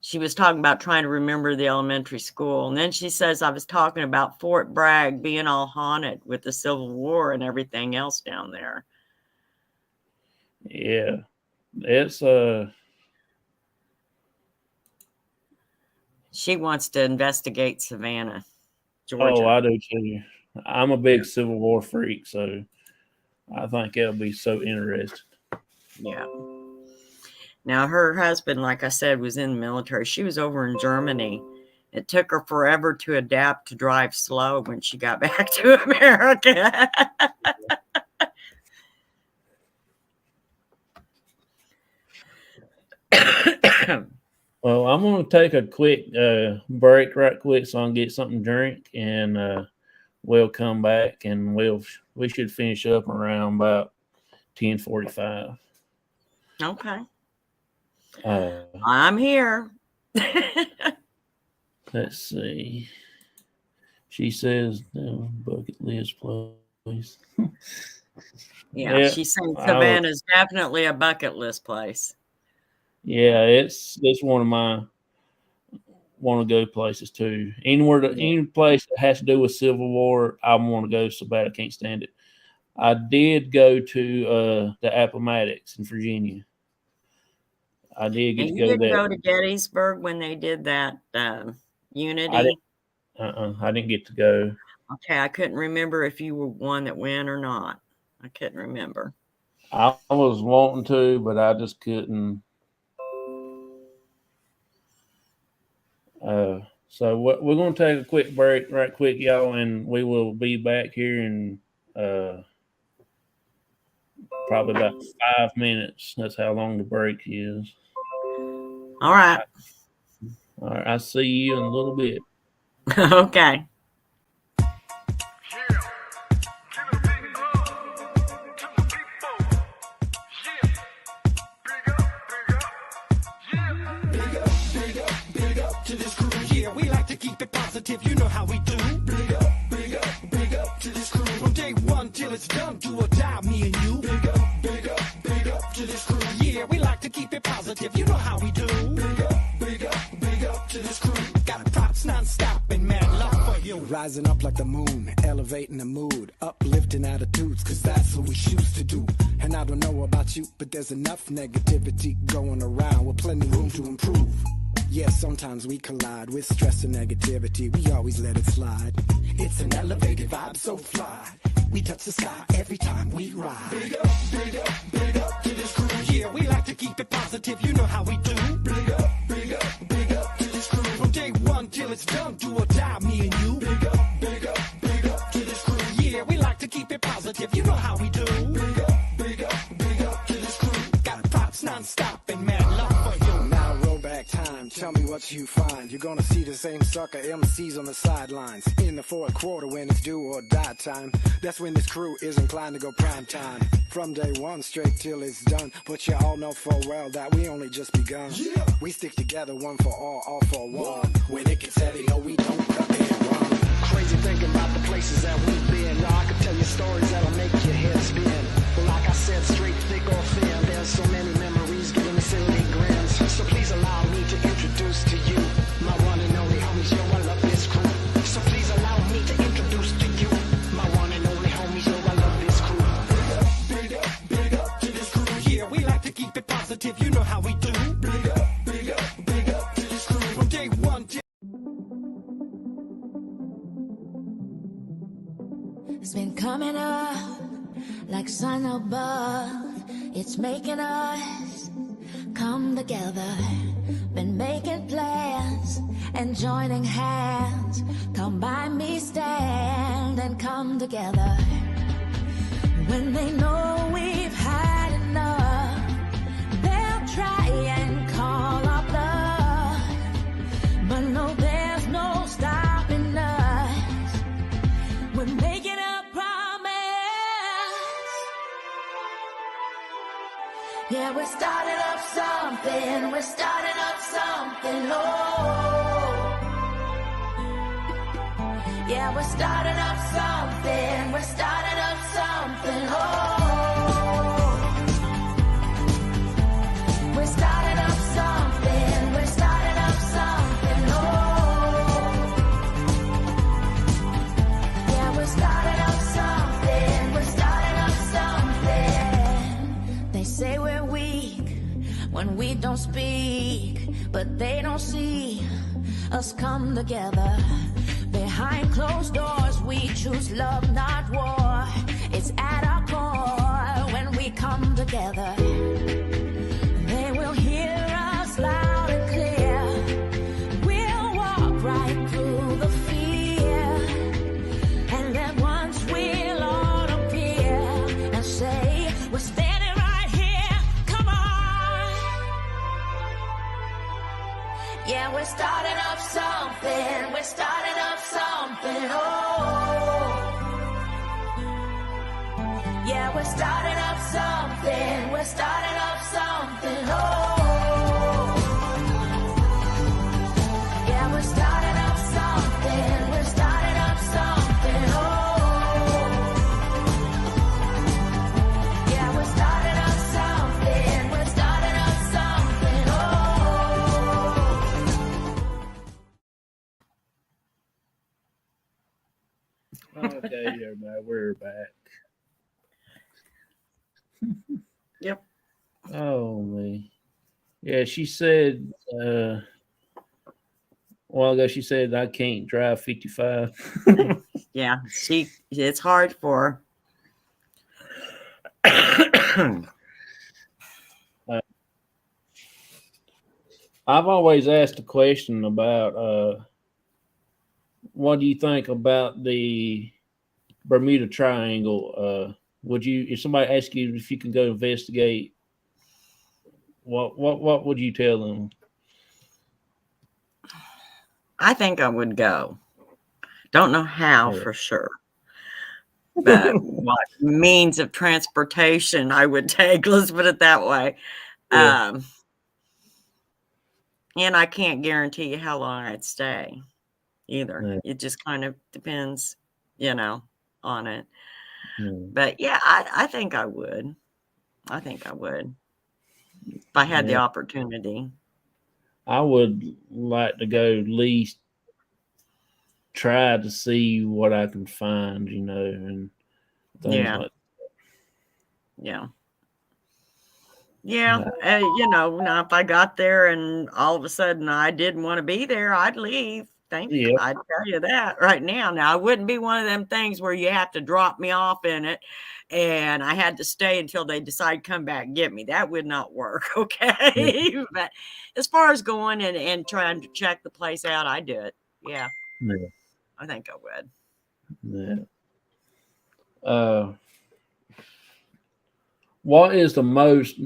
She was talking about trying to remember the elementary school. And then she says, I was talking about Fort Bragg being all haunted with the Civil War and everything else down there.
Yeah. It's
she wants to investigate Savannah,
Oh,
Georgia.
I do too. I'm a big Civil War freak, so I think it'll be so interesting.
Yeah. Now, her husband, like I said, was in the military. She was over in Germany. It took her forever to adapt to drive slow when she got back to America.
Well, I'm going to take a quick break right quick so I can get something to drink, and we'll come back and we should finish up around about 10:45.
Okay. I'm here.
Let's see. She says bucket list place.
Yeah, she's saying Savannah's definitely a bucket list place.
Yeah, it's one of my want to go places too. Any place that has to do with Civil War, I want to go so bad I can't stand it. I did go to the Appomattox in Virginia. I did get to go there.
You didn't go to Gettysburg when they did that Unity?
I didn't get to go.
Okay, I couldn't remember if you were one that went or not. I couldn't remember.
I was wanting to, but I just couldn't. So we're going to take a quick break right quick, y'all, and we will be back here in probably about 5 minutes. That's how long the break is.
All right.
I'll see you in a little bit.
Okay.
Keep it positive, you know how we do. Big up to this crew. From day one till it's done, do or die, me and you. Big up to this crew. Yeah, we like to keep it positive, you know how we do. Big up to this crew. Got props non-stop and mad love for you. Rising up like the moon, elevating the mood, uplifting attitudes, cause that's what we choose to do. And I don't know about you, but there's enough negativity going around with plenty room to improve. Yeah, sometimes we collide with stress and negativity. We always let it slide. It's an elevated vibe, so fly. We touch the sky every time we ride. Big up to this crew. Yeah, we like to keep it positive. You know how we do. Big up to this crew. From day one till it's done, do or die, me and you. Big up to this crew. Yeah, we like to keep it positive. You know how we do. Big up to this crew. Got props non-stop and mad love for you. Now roll back time. Tell me what you find. You're gonna see the same sucker MCs on the sidelines. In the fourth quarter when it's do or die time. That's when this crew is inclined to go prime time. From day one straight till it's done. But you all know full well that we only just begun. Yeah. We stick together, one for all for one. When it gets heavy, no we don't cut and run. Crazy thinking about the places that we've been. Now I could tell you stories that'll make your head spin. But like I said, straight, thick or thin, there's so many memories giving me silly grins. So please allow me to introduce to you my one and only homies, yo, I love this crew. So please allow me to introduce to you my one and only homies, yo, I love this crew. Big up to this crew. Yeah, we like to keep it positive, you know how we do. Big up to this crew. From day one till
it's been coming up like sun above. It's making us come together. Been making plans and joining hands. Come by me, stand and come together. When they know we've had enough, they'll try and call our bluff. But no, there's no stopping us. We're making a promise. Yeah, we're starting up something. We're starting up something. Oh, yeah, we're starting up something. We're starting up something. Oh, we're starting up something. We're starting up something. Oh, yeah, we're starting up something. We're starting up something. They say we're weak when we don't speak, but they don't see us come together. Behind closed doors, we choose love, not war. It's at our core when we come together. They will hear us loud and clear. We'll walk right through the fear, and then once we'll all appear and say, we're standing right here. Come on. starting up something. We're starting up something. Oh, yeah, we're starting up something. We're starting up something. Oh, yeah, we're starting up something. We're starting up something. Oh, yeah, we're starting up something. We're starting up something. Oh.
Okay, everybody, we're back.
Yep.
Oh me. Yeah, she said a while ago she said I can't drive 55.
Yeah, it's hard for her.
I've always asked a question about what do you think about the Bermuda Triangle? Would you, if somebody asked you if you can go investigate, what would you tell them?
I think I would go. Don't know how
Yeah.
for sure, but what means of transportation I would take. Let's put it that way.
Yeah.
And I can't guarantee you how long I'd stay either.
Yeah.
It just kind of depends, on it.
Yeah.
But yeah, I think I would. I think I would if I had the
Yeah.
opportunity.
I would like to go at least try to see what I can find, and things
Yeah.
like
Yeah. Yeah. Now if I got there and all of a sudden I didn't want to be there, I'd leave.
Yeah.
I'd tell you that right now. Now, it wouldn't be one of them things where you have to drop me off in it and I had to stay until they decide to come back and get me. That would not work. Okay. But as far as going and trying to check the place out, I do it. Yeah.
Yeah.
I think I would.
Yeah. What is the most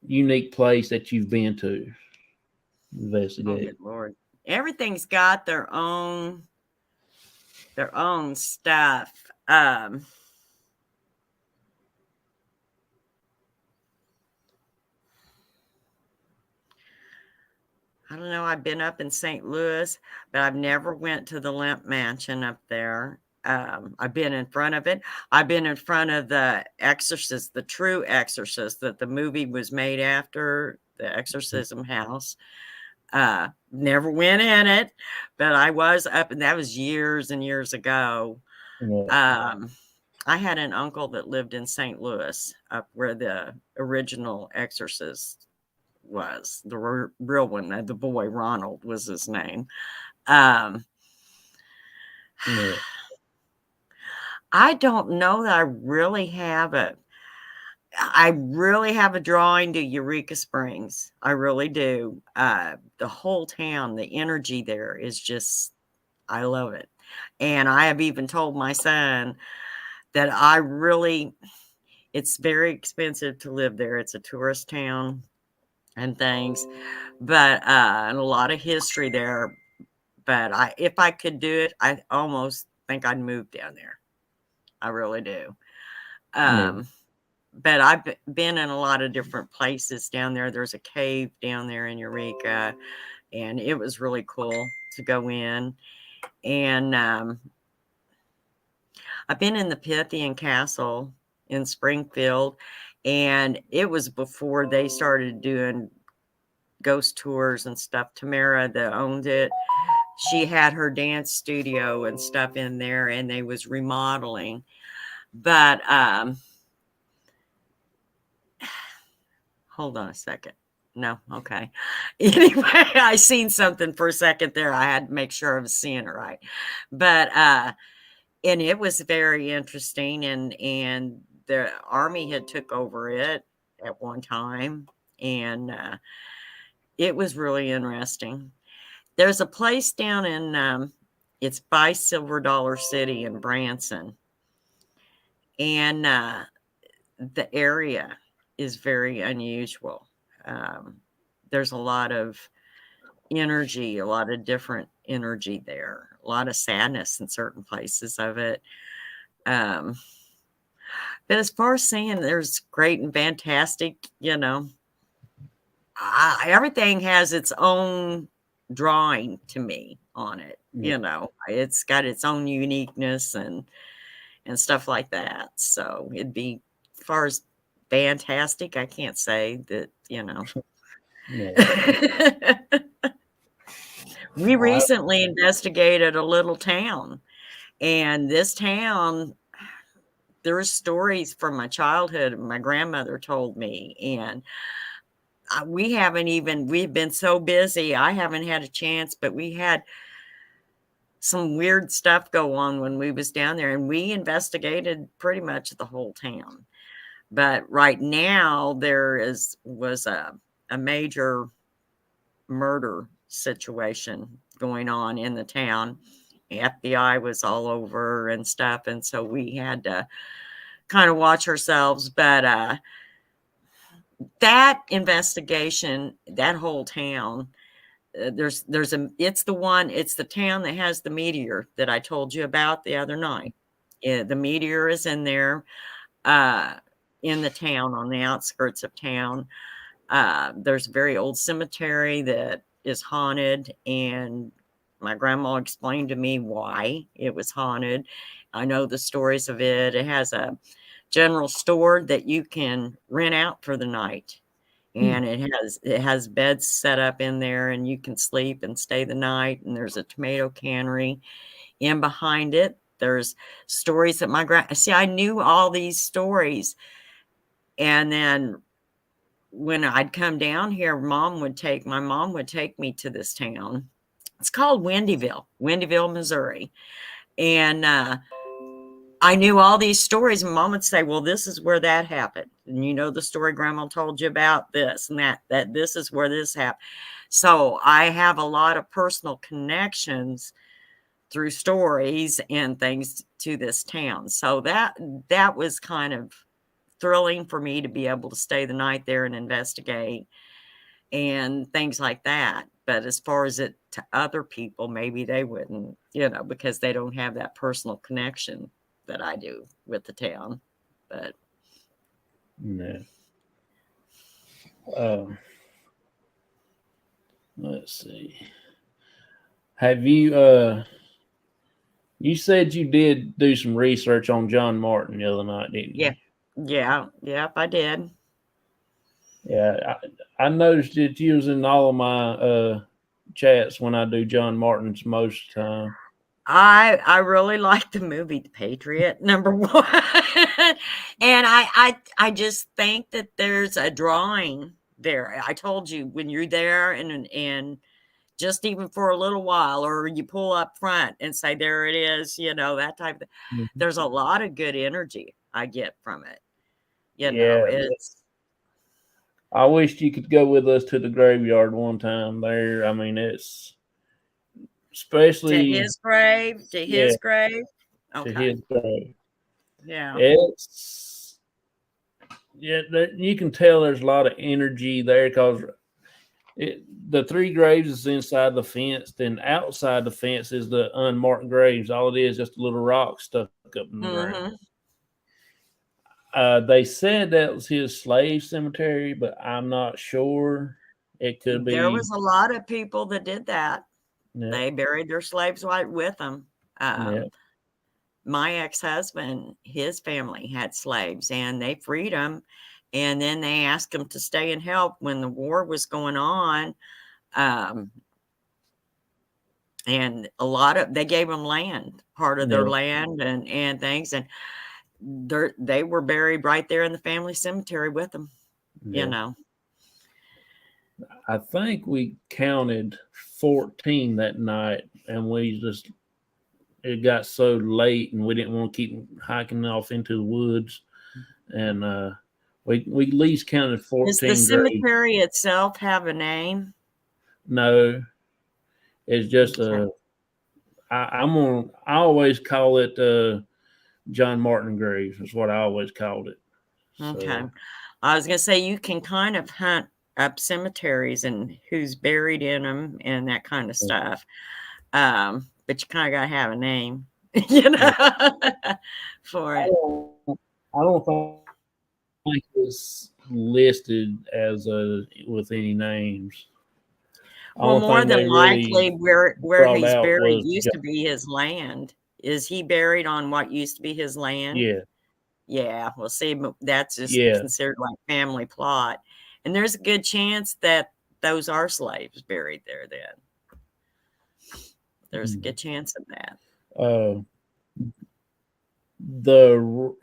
unique place that you've been to
Oh,
investigate?
good Lord. Everything's got their own stuff. I don't know. I've been up in St. Louis, but I've never went to the Limp Mansion up there. I've been in front of it. I've been in front of the Exorcist, the true Exorcist that the movie was made after, the Exorcism House. Never went in it, but I was up, and that was years and years ago.
Yeah.
I had an uncle that lived in St. Louis, up where the original Exorcist was, the real one. The boy Ronald was his name.
Yeah.
I don't know that I really have a drawing to Eureka Springs. I really do. The whole town, the energy there is just, I love it. And I have even told my son that it's very expensive to live there. It's a tourist town and things, but and a lot of history there. But if I could do it, I almost think I'd move down there. I really do. But I've been in a lot of different places down there. There's a cave down there in Eureka, and it was really cool to go in. And I've been in the Pythian Castle in Springfield, and it was before they started doing ghost tours and stuff. Tamara, that owned it, she had her dance studio and stuff in there, and they was remodeling. But hold on a second. No, okay. Anyway, I seen something for a second there. I had to make sure I was seeing it right. But and it was very interesting, and the Army had took over it at one time, and it was really interesting. There's a place down in it's by Silver Dollar City in Branson, and the area is very unusual. There's a lot of energy, a lot of different energy there, a lot of sadness in certain places of it. But as far as saying there's great and fantastic, everything has its own drawing to me on it. It's got its own uniqueness and stuff like that. So it'd be, as far as fantastic, I can't say that,
Yeah.
We recently investigated a little town, and this town, there are stories from my childhood my grandmother told me, and we've been so busy, I haven't had a chance, but we had some weird stuff go on when we was down there, and we investigated pretty much the whole town. But right now there was a major murder situation going on in the town. The FBI was all over and stuff, and so we had to kind of watch ourselves. But that investigation, that whole town, it's the town that has the meteor that I told you about the other night. The meteor is in there, in the town, on the outskirts of town. There's a very old cemetery that is haunted, and my grandma explained to me why it was haunted. I know the stories of it. It has a general store that you can rent out for the night, and it has beds set up in there, and you can sleep and stay the night. And there's a tomato cannery in behind it. There's stories that I knew all these stories, and then when I'd come down here, my mom would take me to this town. It's called Windyville, Missouri. And I knew all these stories, and Mom would say, well, this is where that happened. And you know the story Grandma told you about this and that this is where this happened. So I have a lot of personal connections through stories and things to this town. So that was kind of thrilling for me to be able to stay the night there and investigate and things like that. But as far as it to other people, maybe they wouldn't, because they don't have that personal connection that I do with the town. But
yeah. Let's see. Have you you said you did do some research on John Martin the other night, didn't you?
Yeah, I did.
Yeah, I noticed that you was in all of my chats when I do John Martin's most time.
I really like the movie The Patriot, number one. And I just think that there's a drawing there. I told you, when you're there and just even for a little while, or you pull up front and say, there it is, that type of thing.
Mm-hmm.
There's a lot of good energy I get from it.
I wished you could go with us to the graveyard one time there. I mean, it's especially
to his grave. Okay.
To his grave.
Yeah.
You can tell there's a lot of energy there because the three graves is inside the fence. Then outside the fence is the unmarked graves. All it is just a little rock stuck up in the ground. They said that was his slave cemetery, but I'm not sure. It could be.
There was a lot of people that did that.
Yeah.
They buried their slaves right with them. My ex-husband, his family had slaves, and they freed them, and then they asked them to stay and help when the war was going on. And they gave them land, part of their land and things, and they were buried right there in the family cemetery with them.
I think we counted 14 that night, and it got so late, and we didn't want to keep hiking off into the woods, and we at least counted 14.
Does the cemetery itself have a name?
No, it's just I always call it John Martin Graves. Is what I always called it.
Okay. I was going to say, you can kind of hunt up cemeteries and who's buried in them and that kind of stuff. But you kind of got to have a name, you know, for
I
it.
don't think it's listed as with any names.
Well,
Only
more
thing they
than likely,
really
where
brought
he's
out
buried
was
used to be his land. Is he buried on what used to be his land?
yeah,
Yeah. Well, see, that's just
yeah.
considered like family plot, and there's a good chance that those are slaves buried there. Then there's a good chance of that.
Uh,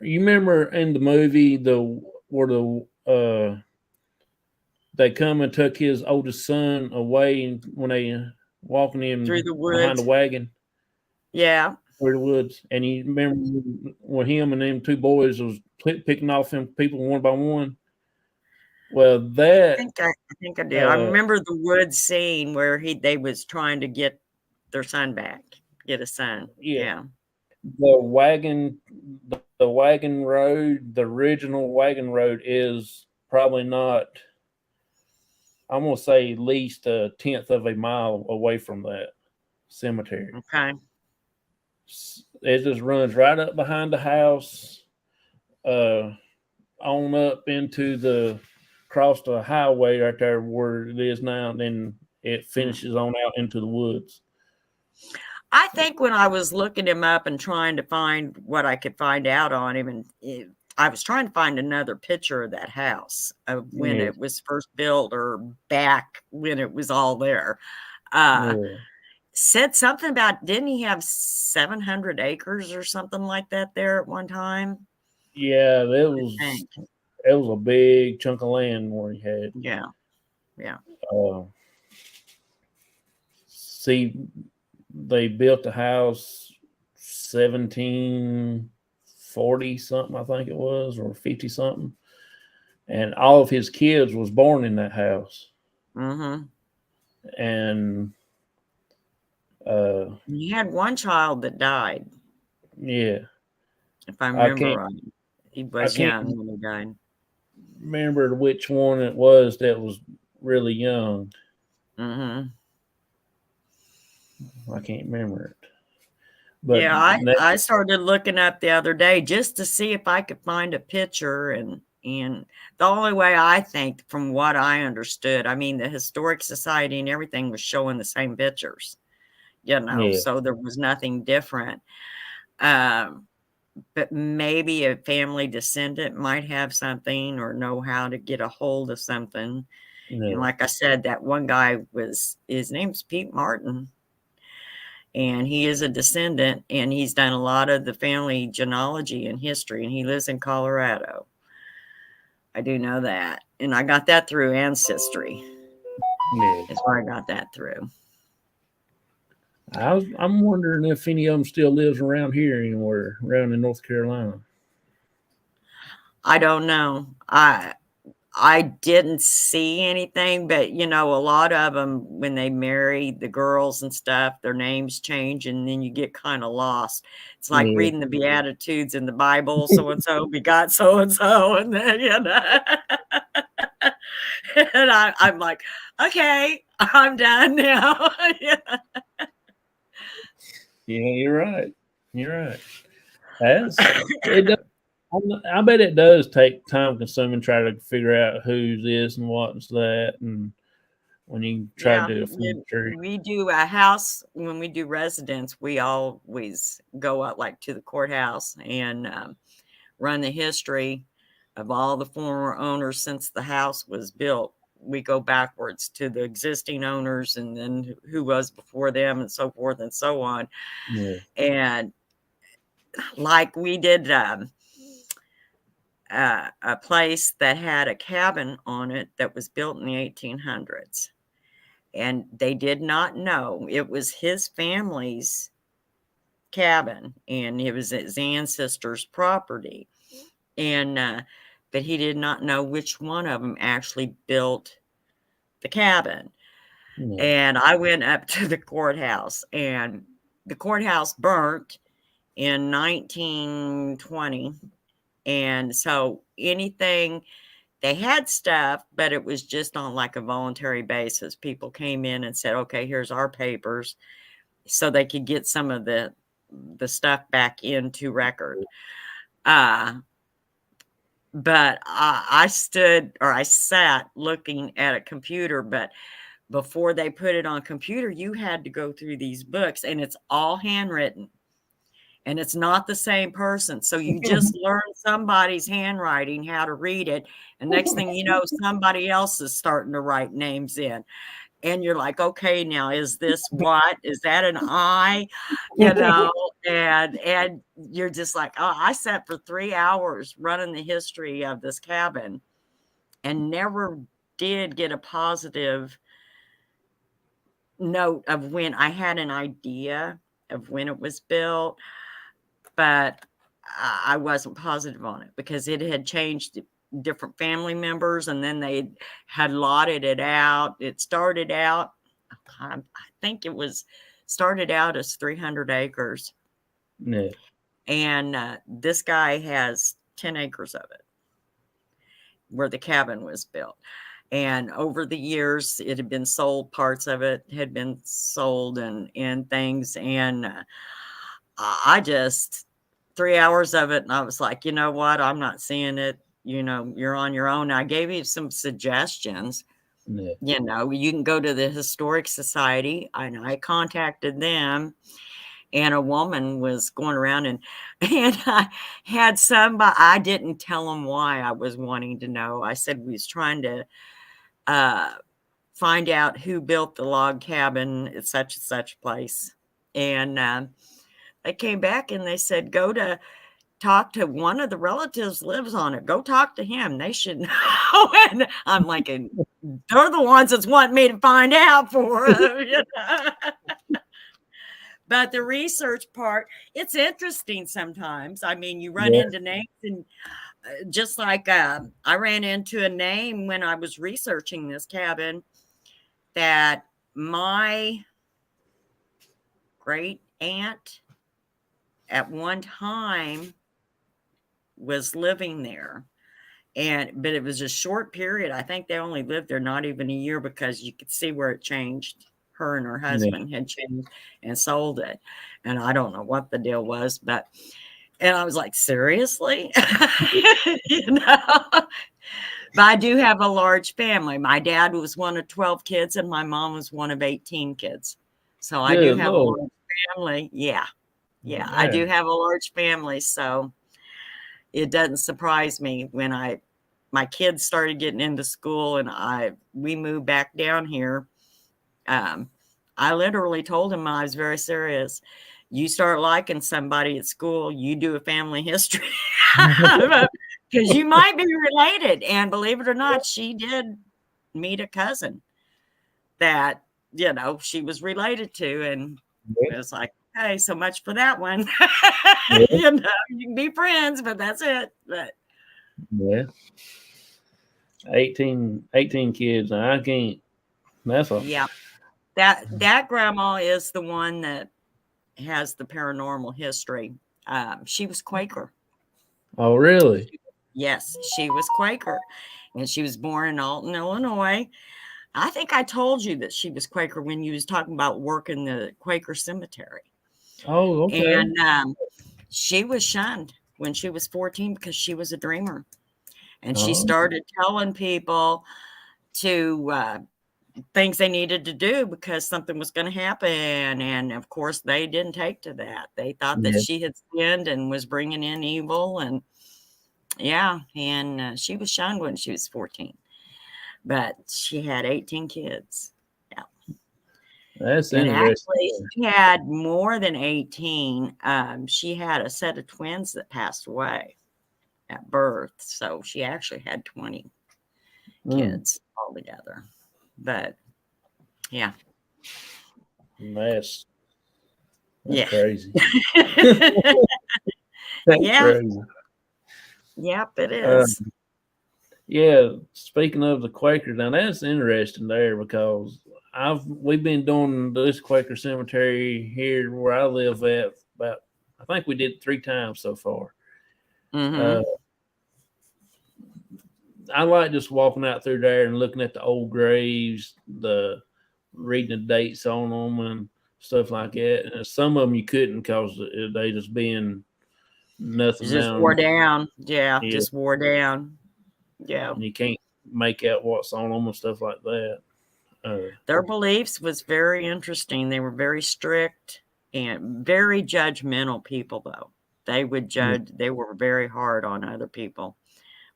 you remember in the movie where they come and took his oldest son away, and when they walking
Through
in
the
behind the
woods.
wagon
Yeah.
through the woods, and you remember when him and them two boys was picking off them people one by one. Well,
I think I do. I remember the woods scene where they was trying to get their son back, get a son.
yeah,
Yeah.
the wagon road, the original wagon road is probably not. I'm gonna say at least 1/10 of a mile away from that cemetery.
Okay.
It just runs right up behind the house, on up into across the highway right there where it is now, and then it finishes on out into the woods.
I think when I was looking him up and trying to find what I could find out on him, and I was trying to find another picture of that house of when
Yeah.
it was first built or back when it was all there.
Yeah.
Said something about, didn't he have 700 acres or something like that there at one time?
Yeah,
I think.
it was a big chunk of land where he had.
Yeah. Yeah.
See, they built the house 1740 something, I think it was, or 50 something, and all of his kids was born in that house.
Mm-hmm.
And
he had one child that died.
Yeah,
if I remember right. He was young when he died.
Remember which one it was that was really young.
Mm-hmm.
I can't remember it. But
yeah, I started looking up the other day just to see if I could find a picture, and the only way I think, from what I understood, I mean, the Historic Society and everything was showing the same pictures, you know, so there was nothing different. But maybe a family descendant might have something or know how to get a hold of something. And like I said, that one guy his name's Pete Martin. And he is a descendant, and he's done a lot of the family genealogy and history, and he lives in Colorado. I do know that. And I got that through Ancestry.
Yeah.
That's where I got that through.
I'm wondering if any of them still lives around here anywhere, around in North Carolina.
I don't know. I didn't see anything, but you know, a lot of them, when they marry the girls and stuff, their names change, and then you get kind of lost. It's like reading the Beatitudes in the Bible. So and so begot so and so, and then you know, and I'm like, okay, I'm done now.
Yeah, you're right. You're right. I bet it does take time consuming try to figure out who's this and what's that, and when you try to do a full tree.
We do a house when we do residence. We always go out like to the courthouse and run the history of all the former owners since the house was built. We go backwards to the existing owners and then who was before them and so forth and so on.
Yeah.
And like we did a place that had a cabin on it that was built in the 1800s. And they did not know it was his family's cabin and it was his ancestors' property. And but he did not know which one of them actually built the cabin.
Yeah.
And I went up to the courthouse, and the courthouse burnt in 1920. And so anything they had stuff, but it was just on like a voluntary basis. People came in and said, okay, here's our papers, so they could get some of the stuff back into record. But I sat looking at a computer, but before they put it on computer, you had to go through these books, and it's all handwritten, and it's not the same person. So you just learn somebody's handwriting, how to read it. And next thing you know, somebody else is starting to write names in. And you're like, okay, now is this what? Is that an I? You know, and you're just like, oh, I sat for 3 hours running the history of this cabin and never did get a positive note of when. I had an idea of when it was built, but I wasn't positive on it because it had changed different family members, and then they had lotted it out. It started out, I think it was started out as 300 acres.
Yeah.
And this guy has 10 acres of it where the cabin was built. And over the years, it had been sold. Parts of it had been sold and things. And I just 3 hours of it, and I was like, you know what? I'm not seeing it. You know, you're on your own. I gave you some suggestions.
Yeah.
You know, you can go to the Historic Society, and I contacted them, and a woman was going around and I had somebody. I didn't tell them why I was wanting to know. I said we was trying to find out who built the log cabin at such and such place, and they came back and they said, go to talk to one of the relatives lives on it. Go talk to him. They should know. And I'm like, they're the ones that's wanting me to find out for them. You know? But the research part, it's interesting sometimes. I mean, you run into names, and just like I ran into a name when I was researching this cabin that my great aunt at one time was living there, but it was a short period. I think they only lived there not even a year, because you could see where it changed. Her and her husband had changed and sold it, and I don't know what the deal was, and I was like, seriously? You know. But I do have a large family. My dad was one of 12 kids, and my mom was one of 18 kids. So I do have a large family. Yeah. I do have a large family, so it doesn't surprise me when my kids started getting into school and we moved back down here. I literally told him I was very serious. You start liking somebody at school, you do a family history, because you might be related. And believe it or not, she did meet a cousin that, you know, she was related to, and it was like, okay, so much for that one. You know, you can be friends, but that's it. But
18 kids. I can't. That's a
that grandma is the one that has the paranormal history. She was Quaker.
Oh, really?
Yes, she was Quaker, and she was born in Alton, Illinois. I think I told you that she was Quaker when you was talking about working the Quaker cemetery.
Oh, okay.
And she was shunned when she was 14 because she was a dreamer, and she started telling people to things they needed to do because something was going to happen. And of course, they didn't take to that. They thought that she had sinned and was bringing in evil. And she was shunned when she was 14, but she had 18 kids. Yeah.
That's
and
interesting.
actually, she had more than 18. She had a set of twins that passed away at birth. So she actually had 20 kids altogether. But yeah.
That's
crazy.
That's crazy.
Yep, it is.
Speaking of the Quakers, now that's interesting there, because we've been doing this Quaker cemetery here where I live at about, I think we did 3 times so far. I like just walking out through there and looking at the old graves, reading the dates on them and stuff like that. And some of them you couldn't because they just being nothing
Just
down.
wore down. Yeah,
Yeah.
just wore down. Yeah.
And you can't make out what's on them and stuff like that.
Their beliefs was very interesting. They were very strict and very judgmental people, though. They would judge, they were very hard on other people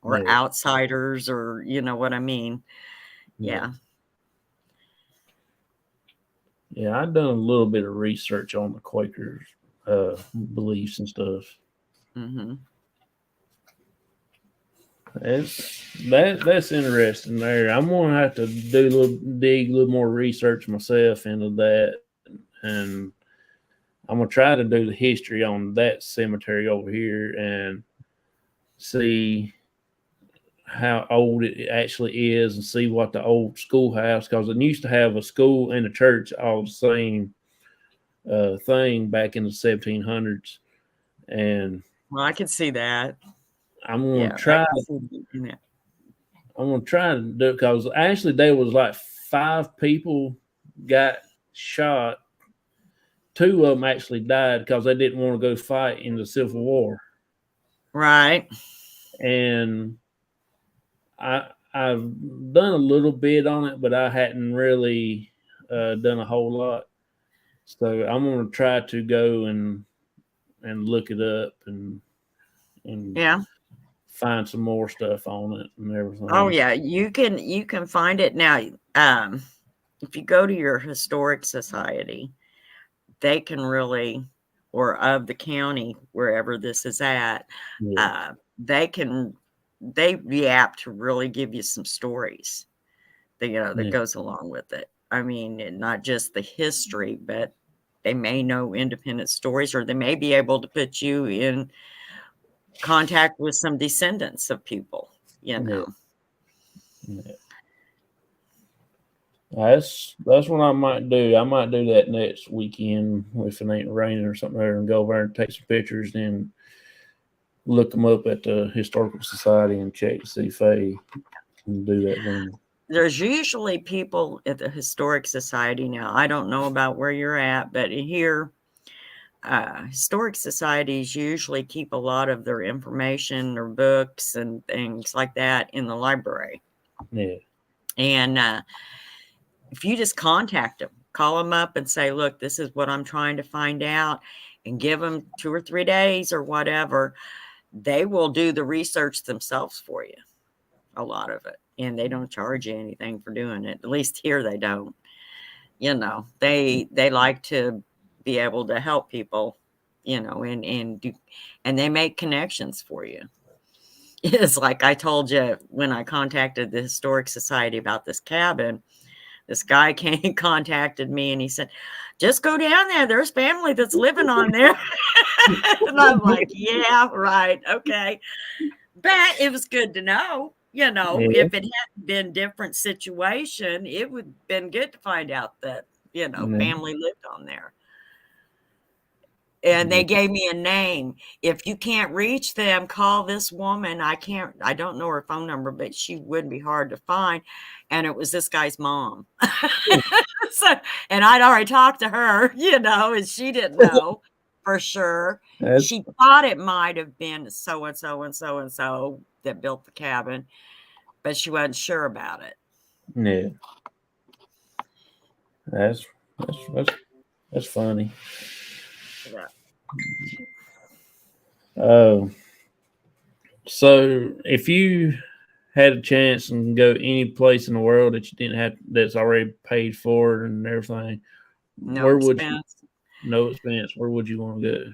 or outsiders, or you know what I mean. Yeah.
Yeah, I've done a little bit of research on the Quakers' beliefs and stuff.
Mm-hmm.
That's interesting there. I'm gonna have to dig a little more research myself into that, and I'm gonna try to do the history on that cemetery over here and see how old it actually is and see what the old schoolhouse, because it used to have a school and a church all the same thing back in the 1700s. And
Well, I can see that.
I'm gonna try. I'm gonna try to do it because actually there was like 5 people got shot. 2 of them actually died because they didn't want to go fight in the Civil War.
Right.
And I've done a little bit on it, but I hadn't really done a whole lot. So I'm gonna try to go and look it up and
yeah,
find some more stuff on it and everything.
Oh yeah, you can find it now. If you go to your historic society, they can really, or of the county wherever this is at, they'd be apt to really give you some stories that that goes along with it. I mean, not just the history, but they may know independent stories, or they may be able to put you in contact with some descendants of people,
Yeah. That's what I might do. I might do that next weekend if it ain't raining or something there, and go over and take some pictures and look them up at the Historical Society and check to see if they can do that then.
There's usually people at the Historic Society now. I don't know about where you're at, but here, historic societies usually keep a lot of their information or books and things like that in the library.
Yeah.
And if you just contact them, call them up and say, look, this is what I'm trying to find out, and give them 2 or 3 days or whatever, they will do the research themselves for you, a lot of it. And they don't charge you anything for doing it. At least here they don't. They like to be able to help people, and they make connections for you. It's like I told you when I contacted the Historic Society about this cabin, this guy contacted me and he said, just go down there. There's family that's living on there. And I'm like, yeah, right. Okay. But it was good to know, if it hadn't been different situation, it would have been good to find out that, family lived on there. And they gave me a name. If you can't reach them, call this woman. I don't know her phone number, but she would be hard to find. And it was this guy's mom. And I'd already talked to her, and she didn't know for sure. She thought it might have been so-and-so and so-and-so that built the cabin, but she wasn't sure about it.
Yeah. That's funny.
Yeah.
So if you had a chance and go any place in the world that you didn't have, that's already paid for and everything,
no expense.
Where would you want to go?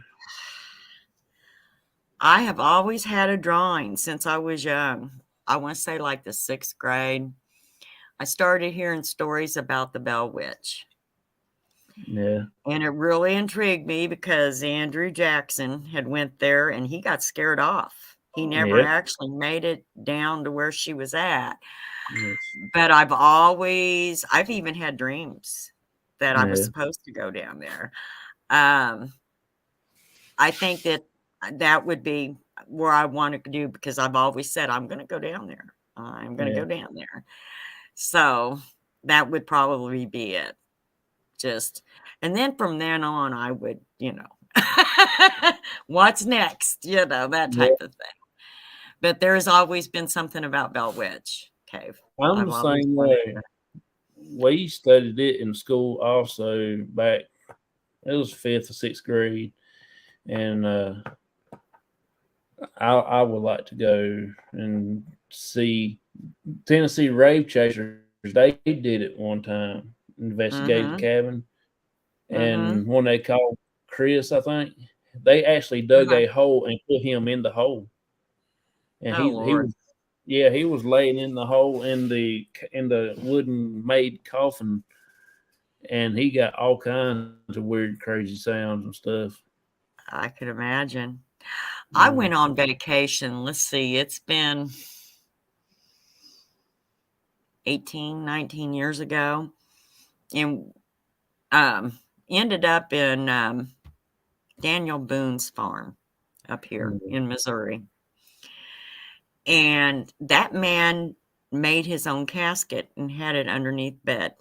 I have always had a drawing since I was young. I want to say like the 6th grade. I started hearing stories about the Bell Witch.
Yeah.
And it really intrigued me because Andrew Jackson had went there and he got scared off. He never actually made it down to where she was at.
Yes.
But I've even had dreams that I was supposed to go down there. I think that would be where I want to do, because I've always said I'm going to go down there. I'm going to
Yeah.
go down there. So that would probably be it. And then from then on, I would, what's next? That type of thing. But there's always been something about Bell Witch Cave.
I'm the same way. We studied it in school also back, it was 5th or 6th grade. And I would like to go and see Tennessee Rave Chasers. They did it one time, investigated the cabin. And one they called Chris, I think, they actually dug a hole and put him in the hole. And he was laying in the hole in the wooden made coffin, and he got all kinds of weird, crazy sounds and stuff.
I could imagine. I went on vacation. Let's see, it's been 18, 19 years ago, and ended up in Daniel Boone's farm up here in Missouri. And that man made his own casket and had it underneath bed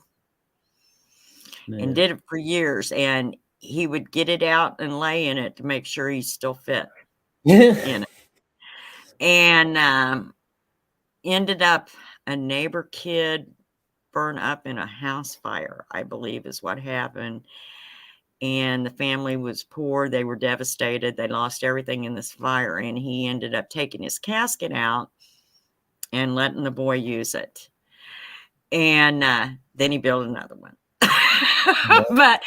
and did it for years. And he would get it out and lay in it to make sure he's still fit in it. And ended up a neighbor kid burned up in a house fire, I believe is what happened. And the family was poor. They were devastated. They lost everything in this fire. And he ended up taking his casket out and letting the boy use it. And then he built another one. But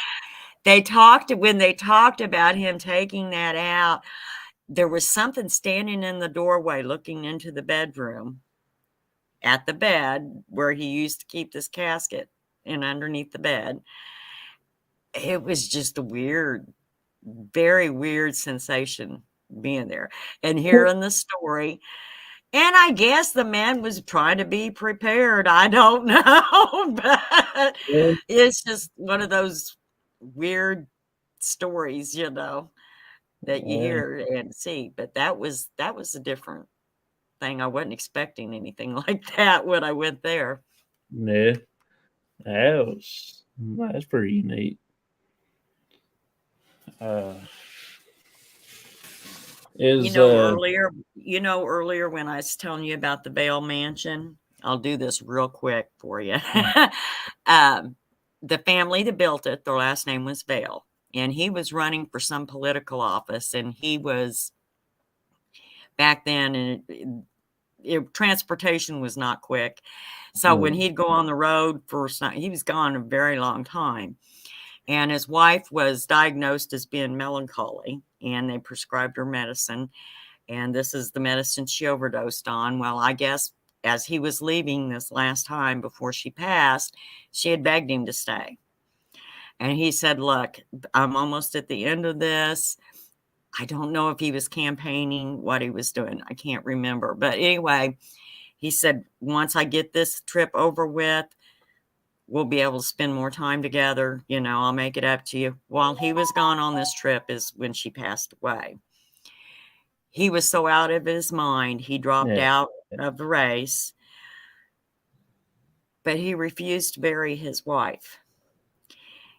when they talked about him taking that out, there was something standing in the doorway looking into the bedroom at the bed where he used to keep this casket, and underneath the bed. It was just a very weird sensation being there and hearing the story. And I guess the man was trying to be prepared. I don't know, but it's just one of those weird stories, that you hear and see. But that was a different thing. I wasn't expecting anything like that when I went there.
Yeah, that's pretty neat.
Earlier when I was telling you about the Vail Mansion, I'll do this real quick for you. The family that built it, their last name was Vail, and he was running for some political office, and he was back then, and transportation was not quick. So when he'd go on the road he was gone a very long time. And his wife was diagnosed as being melancholy, and they prescribed her medicine. And this is the medicine she overdosed on. Well, I guess as he was leaving this last time before she passed, she had begged him to stay. And he said, look, I'm almost at the end of this. I don't know if he was campaigning, what he was doing. I can't remember. But anyway, he said, once I get this trip over with, we'll be able to spend more time together. I'll make it up to you. While he was gone on this trip is when she passed away. He was so out of his mind, he dropped out of the race. But he refused to bury his wife.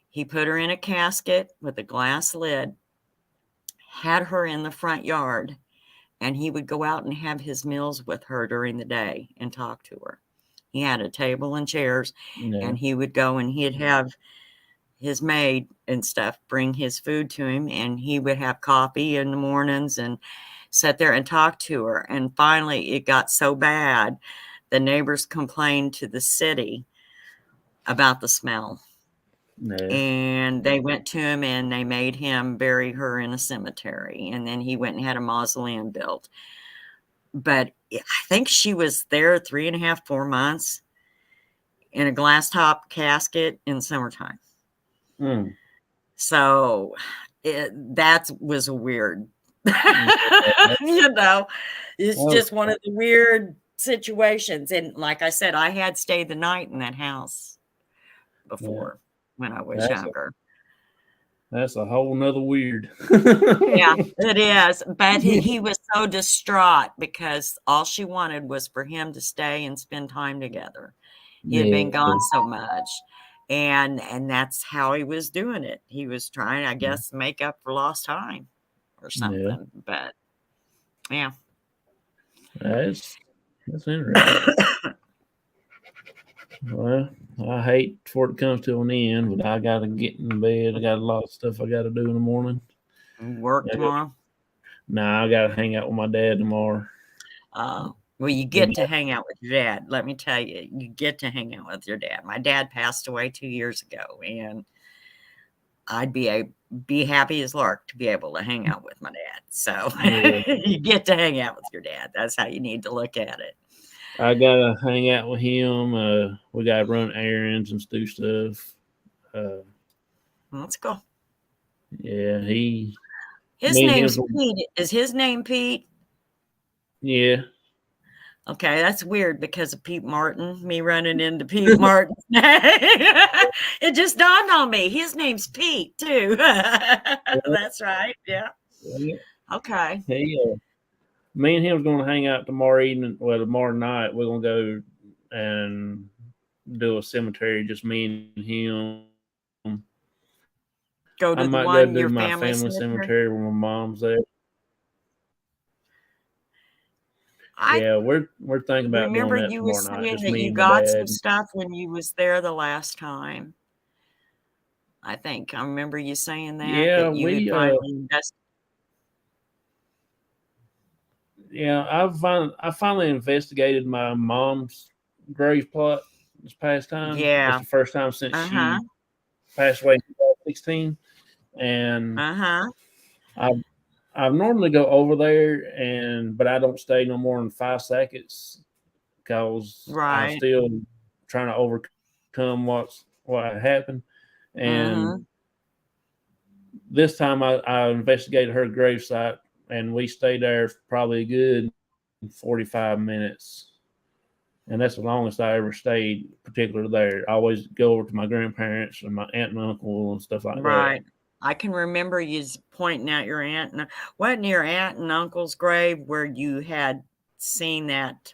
He put her in a casket with a glass lid, had her in the front yard, and he would go out and have his meals with her during the day and talk to her. He had a table and chairs, and he would go and he'd have his maid and stuff bring his food to him, and he would have coffee in the mornings and sit there and talk to her. And finally, it got so bad, the neighbors complained to the city about the smell. And they went to him and they made him bury her in a cemetery. And then he went and had a mausoleum built. But I think she was there 3.5, 4 months in a glass top casket in summertime. So that was a weird, it's just one of the weird situations. And like I said, I had stayed the night in that house before when I was younger.
That's a whole nother weird.
Yeah, it is. But he was so distraught because all she wanted was for him to stay and spend time together. He had been gone so much. And that's how he was doing it. He was trying, I guess, to make up for lost time or something. But yeah.
That's interesting. Well, I hate for it to come to an end, but I gotta get in bed. I got a lot of stuff I gotta do in the morning.
Work tomorrow?
Nah, I gotta hang out with my dad tomorrow.
Well, you get to hang out with your dad. Let me tell you, you get to hang out with your dad. My dad passed away 2 years ago, and I'd be happy as lark to be able to hang out with my dad. So you get to hang out with your dad. That's how you need to look at it.
I gotta hang out with him. We gotta run errands and do stuff.
Let's go.
Yeah,
His name's Pete. Is his name Pete?
Yeah.
Okay, that's weird because of Pete Martin, me running into Pete Martin's name. It just dawned on me. His name's Pete, too. That's right. Yeah. Okay.
Hey, me and him's going to hang out tomorrow evening. Well, tomorrow night, we're going to go and do a cemetery, just me and him.
Go to
I
the
might
one,
go do
your
my
family
cemetery where my mom's there. Yeah, we're thinking about doing that
you were
tomorrow night.
saying
Just
that
me
you
and my
got
dad.
some stuff when you was there the last time. I think I remember you saying that.
Yeah,
that you had finally
I finally investigated my mom's grave plot this past time.
Yeah.
It's the first time since she passed away in 2016. And I normally go over there but I don't stay no more than 5 seconds because I'm still trying to overcome what happened. And this time I investigated her gravesite, and we stayed there for probably a good 45 minutes. And that's the longest I ever stayed, particularly there. I always go over to my grandparents and my aunt and uncle and stuff like that.
Right. I can remember you pointing out your aunt. Wasn't your aunt and uncle's grave where you had seen that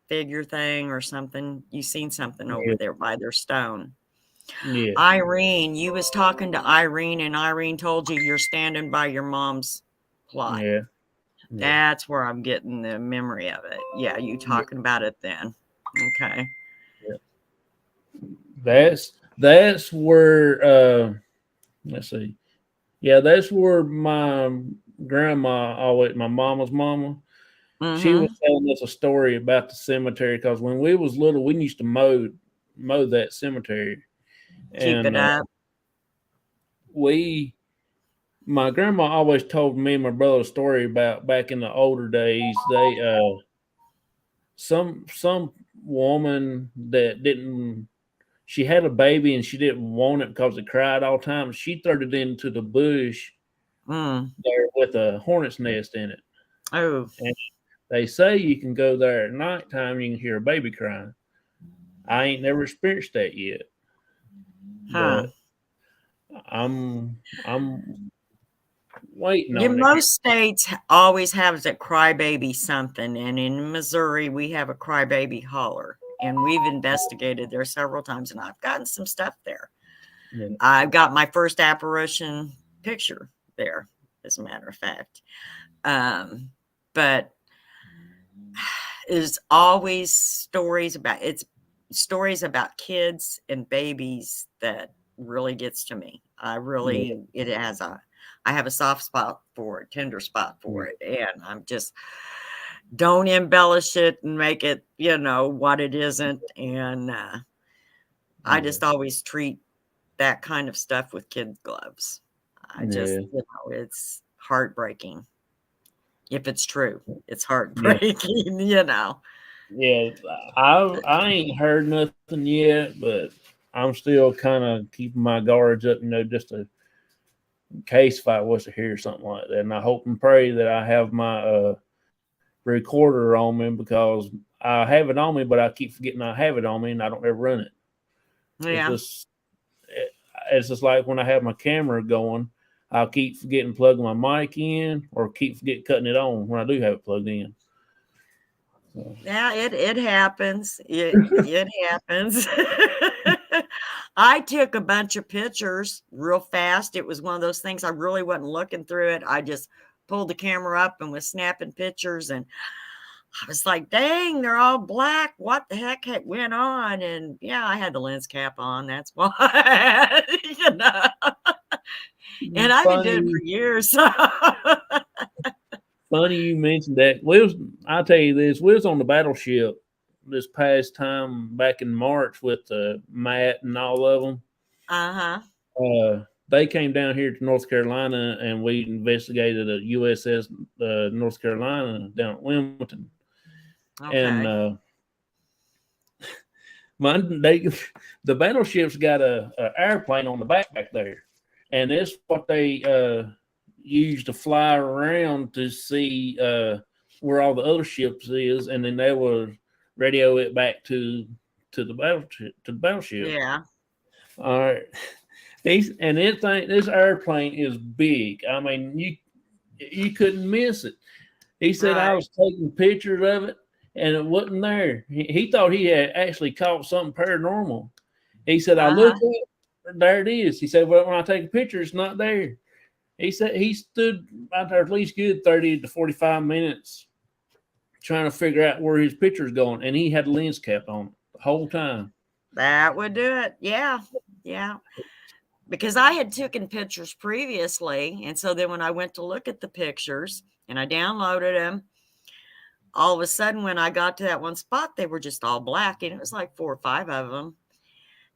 figure thing or something? You seen something over there by their stone.
Yeah.
Irene, you was talking to Irene, and Irene told you you're standing by your mom's plot.
Yeah.
That's where I'm getting the memory of it. Yeah, you talking about it then. Okay.
Yeah. That's where let's see. Yeah, that's where my grandma, always my mama's mama, she was telling us a story about the cemetery because when we was little, we used to mow that cemetery.
Keep it up.
My grandma always told me and my brother a story about back in the older days. They some woman that she had a baby and she didn't want it because it cried all the time. She threw it into the bush there with a hornet's nest in it.
Oh.
And they say you can go there at nighttime, you can hear a baby crying. I ain't never experienced that yet. But I'm waiting on it.
Most states always have a crybaby something, and in Missouri we have a crybaby holler, and we've investigated there several times, and I've gotten some stuff there. Yeah. I've got my first apparition picture there, as a matter of fact. But there's always stories about kids and babies that really gets to me. I have a soft spot for it, tender spot for it. And I'm just, don't embellish it and make it, what it isn't. And I just always treat that kind of stuff with kid gloves. It's heartbreaking. If it's true, it's heartbreaking,
Yeah, I ain't heard nothing yet, but I'm still kind of keeping my guards up, just in case if I was to hear something like that. And I hope and pray that I have my recorder on me, because I have it on me, but I keep forgetting I have it on me and I don't ever run it.
Yeah.
it's just like when I have my camera going, I'll keep forgetting plugging my mic in, or keep forgetting cutting it on when I do have it plugged in. So.
Yeah, it happens. It happens. I took a bunch of pictures real fast. It was one of those things I really wasn't looking through it. I just pulled the camera up and was snapping pictures, and I was like, dang, they're all black. What the heck went on? And yeah, I had the lens cap on. That's why, you know. And I've been doing it for years.
Funny you mentioned that. I'll tell you this. We was on the battleship this past time back in March with Matt and all of them.
Uh-huh.
They came down here to North Carolina, and we investigated a USS North Carolina down at Wilmington.
Okay.
And the battleship's got a airplane on the back there, and it's what they use to fly around to see where all the other ships is, and then they will radio it back to the battleship.
Yeah.
All right. This airplane is big. I mean, you couldn't miss it. He said I was taking pictures of it, and it wasn't there. He thought he had actually caught something paranormal. He said, I looked up, there it is. He said, well, when I take a picture, it's not there. He said he stood out there at least good 30 to 45 minutes trying to figure out where his picture's going, and he had a lens cap on the whole time.
That would do it. Yeah. Yeah. Because I had taken pictures previously, and so then when I went to look at the pictures and I downloaded them, all of a sudden when I got to that one spot, they were just all black, and it was like 4 or 5 of them.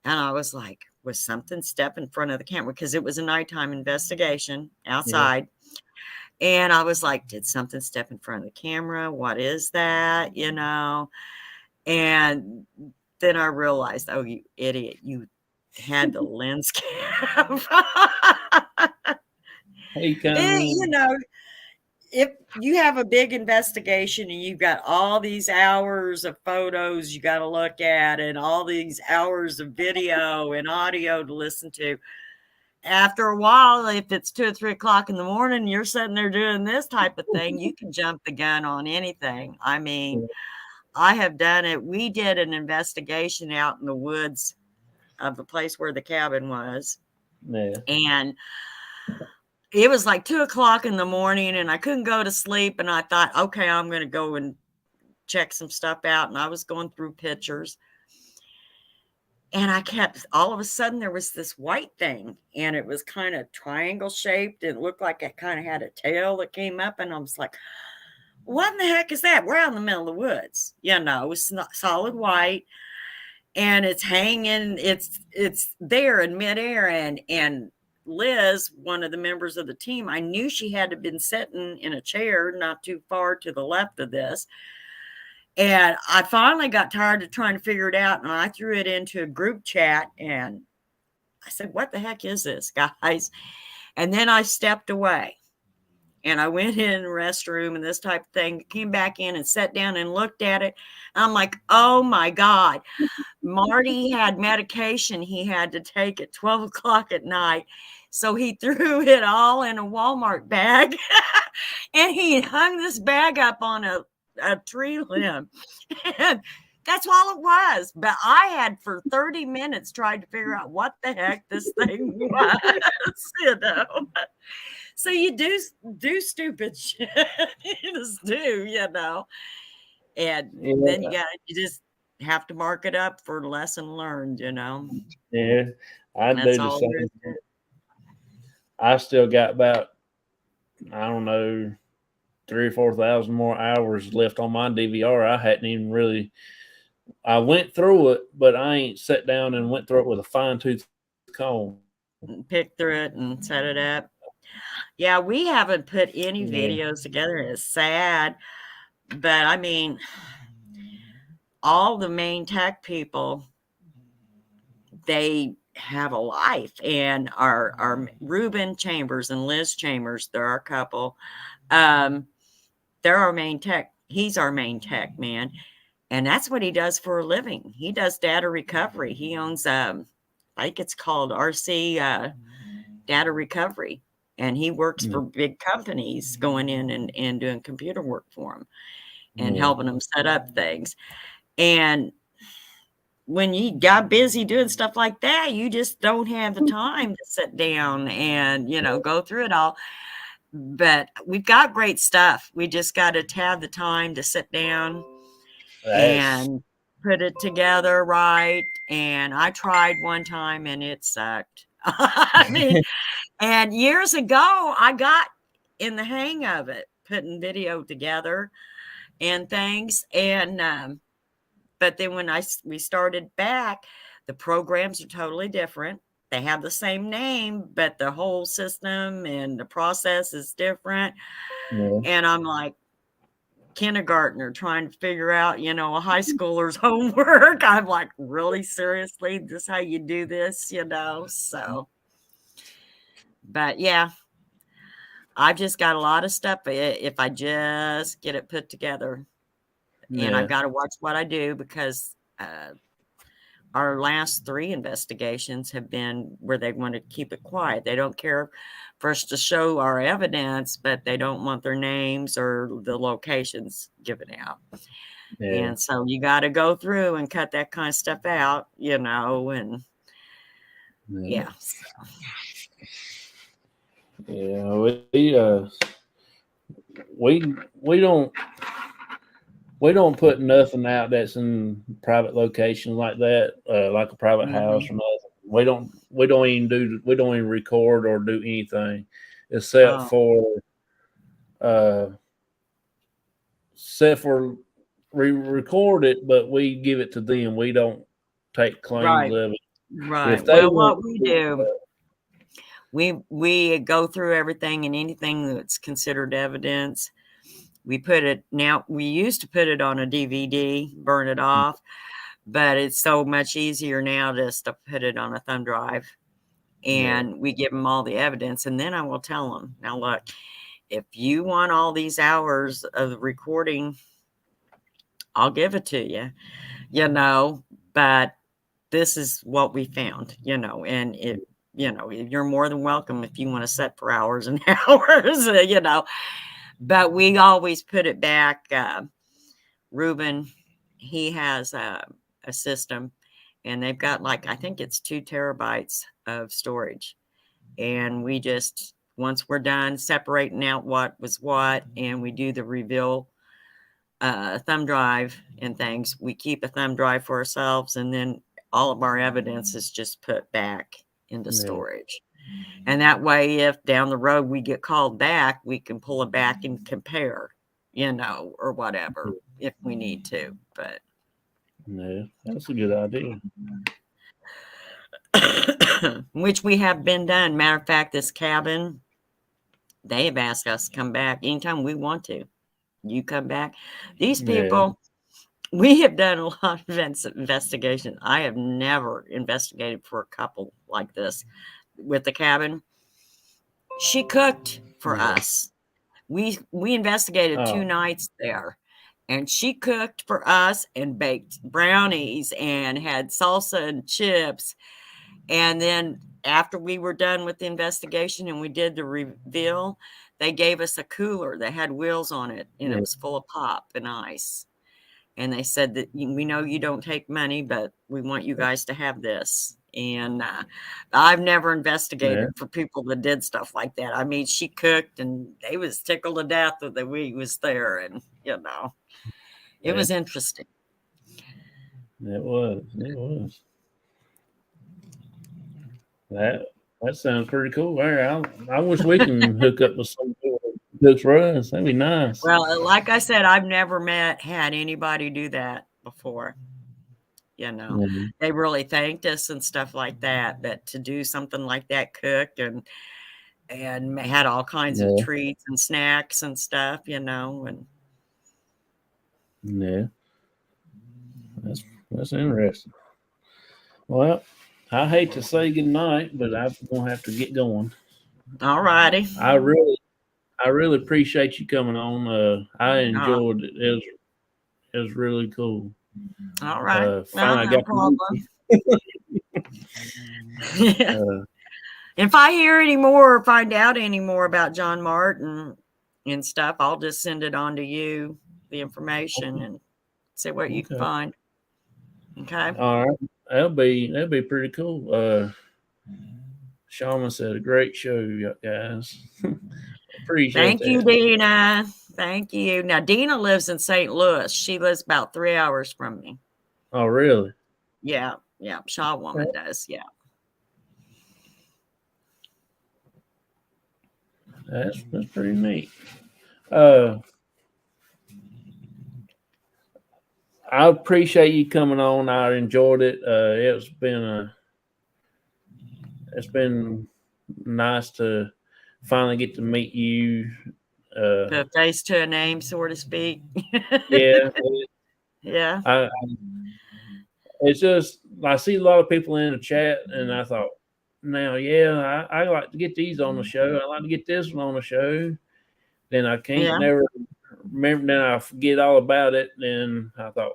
And I was like, was something step in front of the camera? Because it was a nighttime investigation outside. Yeah. And I was like, did something step in front of the camera? What is that? You know? And then I realized, oh, you idiot, you had the lens cap. You know, if you have a big investigation and you've got all these hours of photos you got to look at and all these hours of video and audio to listen to, after a while, if it's 2 or 3 o'clock in the morning, you're sitting there doing this type of thing, you can jump the gun on anything. I mean, I have done it. We did an investigation out in the woods of the place where the cabin was.
Yeah.
And it was like 2 o'clock in the morning, and I couldn't go to sleep. And I thought, okay, I'm going to go and check some stuff out. And I was going through pictures, and all of a sudden there was this white thing, and it was kind of triangle shaped. And it looked like it kind of had a tail that came up. And I was like, what in the heck is that? We're out in the middle of the woods. You know, it's not solid white, and it's hanging. It's there in midair. And Liz, one of the members of the team, I knew she had to have been sitting in a chair not too far to the left of this. And I finally got tired of trying to figure it out, and I threw it into a group chat, and I said, what the heck is this, guys? And then I stepped away, and I went in the restroom and this type of thing, came back in and sat down and looked at it. I'm like, oh my God. Marty had medication he had to take at 12 o'clock at night. So he threw it all in a Walmart bag and he hung this bag up on a tree limb. And that's all it was. But I had for 30 minutes tried to figure out what the heck this thing was, you know. So you do stupid shit. You just do, you know. And then you just have to mark it up for lesson learned, you know.
Yeah, I do the same. I still got about, I don't know, 3,000 or 4,000 more hours left on my DVR. I hadn't even really, I went through it, but I ain't sat down and went through it with a fine-tooth comb.
Picked through it and set it up. Yeah, we haven't put any videos together. It's sad. But I mean, all the main tech people, they have a life. And our Ruben Chambers and Liz Chambers, they're our couple. They're our main tech. He's our main tech, man. And that's what he does for a living. He does data recovery. He owns I think it's called RC Data Recovery. And he works for big companies going in and doing computer work for them and helping them set up things. And when you got busy doing stuff like that, you just don't have the time to sit down and, go through it all. But we've got great stuff. We just got to have the time to sit down and put it together right. And I tried one time and it sucked. I mean, and years ago, I got in the hang of it, putting video together and things. And but then when we started back, the programs are totally different. They have the same name, but the whole system and the process is different. And I'm like kindergartner trying to figure out, a high schooler's homework. I'm like, really, seriously, this is how you do this, So, but yeah, I've just got a lot of stuff if I just get it put together. And I've got to watch what I do because our last 3 investigations have been where they want to keep it quiet. They don't care for us to show our evidence, but they don't want their names or the locations given out. And so you got to go through and cut that kind of stuff out, and yeah. So.
Yeah, we don't put nothing out that's in private locations like that, like a private house or nothing. We don't even record or do anything except for we record it, but we give it to them. We don't take claims of it.
Right. Well, what we do, we go through everything and anything that's considered evidence. We put it now. We used to put it on a DVD, burn it off, but it's so much easier now just to put it on a thumb drive, and we give them all the evidence. And then I will tell them, now look, if you want all these hours of the recording, I'll give it to you, but this is what we found, and you're more than welcome if you want to set for hours and hours, but we always put it back. Reuben, he has a system, and they've got I think it's 2 terabytes of storage. And we just, once we're done separating out what was what, and we do the reveal thumb drive and things, we keep a thumb drive for ourselves, and then all of our evidence is just put back into storage. And that way, if down the road we get called back, we can pull it back and compare, or whatever, if we need to. But
yeah, that's a good idea.
Which we have been done. Matter of fact, this cabin, they have asked us to come back anytime we want to. You come back. These people, we have done a lot of investigation. I have never investigated for a couple like this. With the cabin, she cooked for us. We investigated 2 nights there, and she cooked for us and baked brownies and had salsa and chips. And then after we were done with the investigation and we did the reveal, they gave us a cooler that had wheels on it, and it was full of pop and ice. And they said that we know you don't take money, but we want you guys to have this. And I've never investigated for people that did stuff like that. I mean, she cooked, and they was tickled to death that we was there, and it was interesting.
It was. That sounds pretty cool. I wish we can hook up with some cooks for us. That'd be nice.
Well, like I said, I've never had anybody do that before. They really thanked us and stuff like that. But to do something like that, cook and had all kinds of treats and snacks and stuff, and
that's interesting. Well, I hate to say goodnight, but I'm gonna have to get going.
All righty.
I really appreciate you coming on. I enjoyed it. It was really cool.
All right.
Finally
no problem. Yeah.
Uh,
If I hear any more or find out any more about John Martin and stuff, I'll just send it on to you, the information, and see what you can
Okay.
find. Okay.
all right, that'll be pretty cool. Shaman said a great show, guys. Appreciate
Thank you,
that.
Dina. Thank you. Now, Dina lives in St. Louis. She lives about 3 hours from me.
Oh, really?
Yeah. Yeah. Shaw woman does. Yeah.
That's pretty neat. I appreciate you coming on. I enjoyed it. It's been nice to finally get to meet you.
The face to a name, so to speak.
Yeah,
Yeah.
it's just I see a lot of people in the chat, and I thought, now, yeah, I like to get these on the show. I like to get this one on the show. Then I can't
Yeah.
never remember. Then I forget all about it. Then I thought,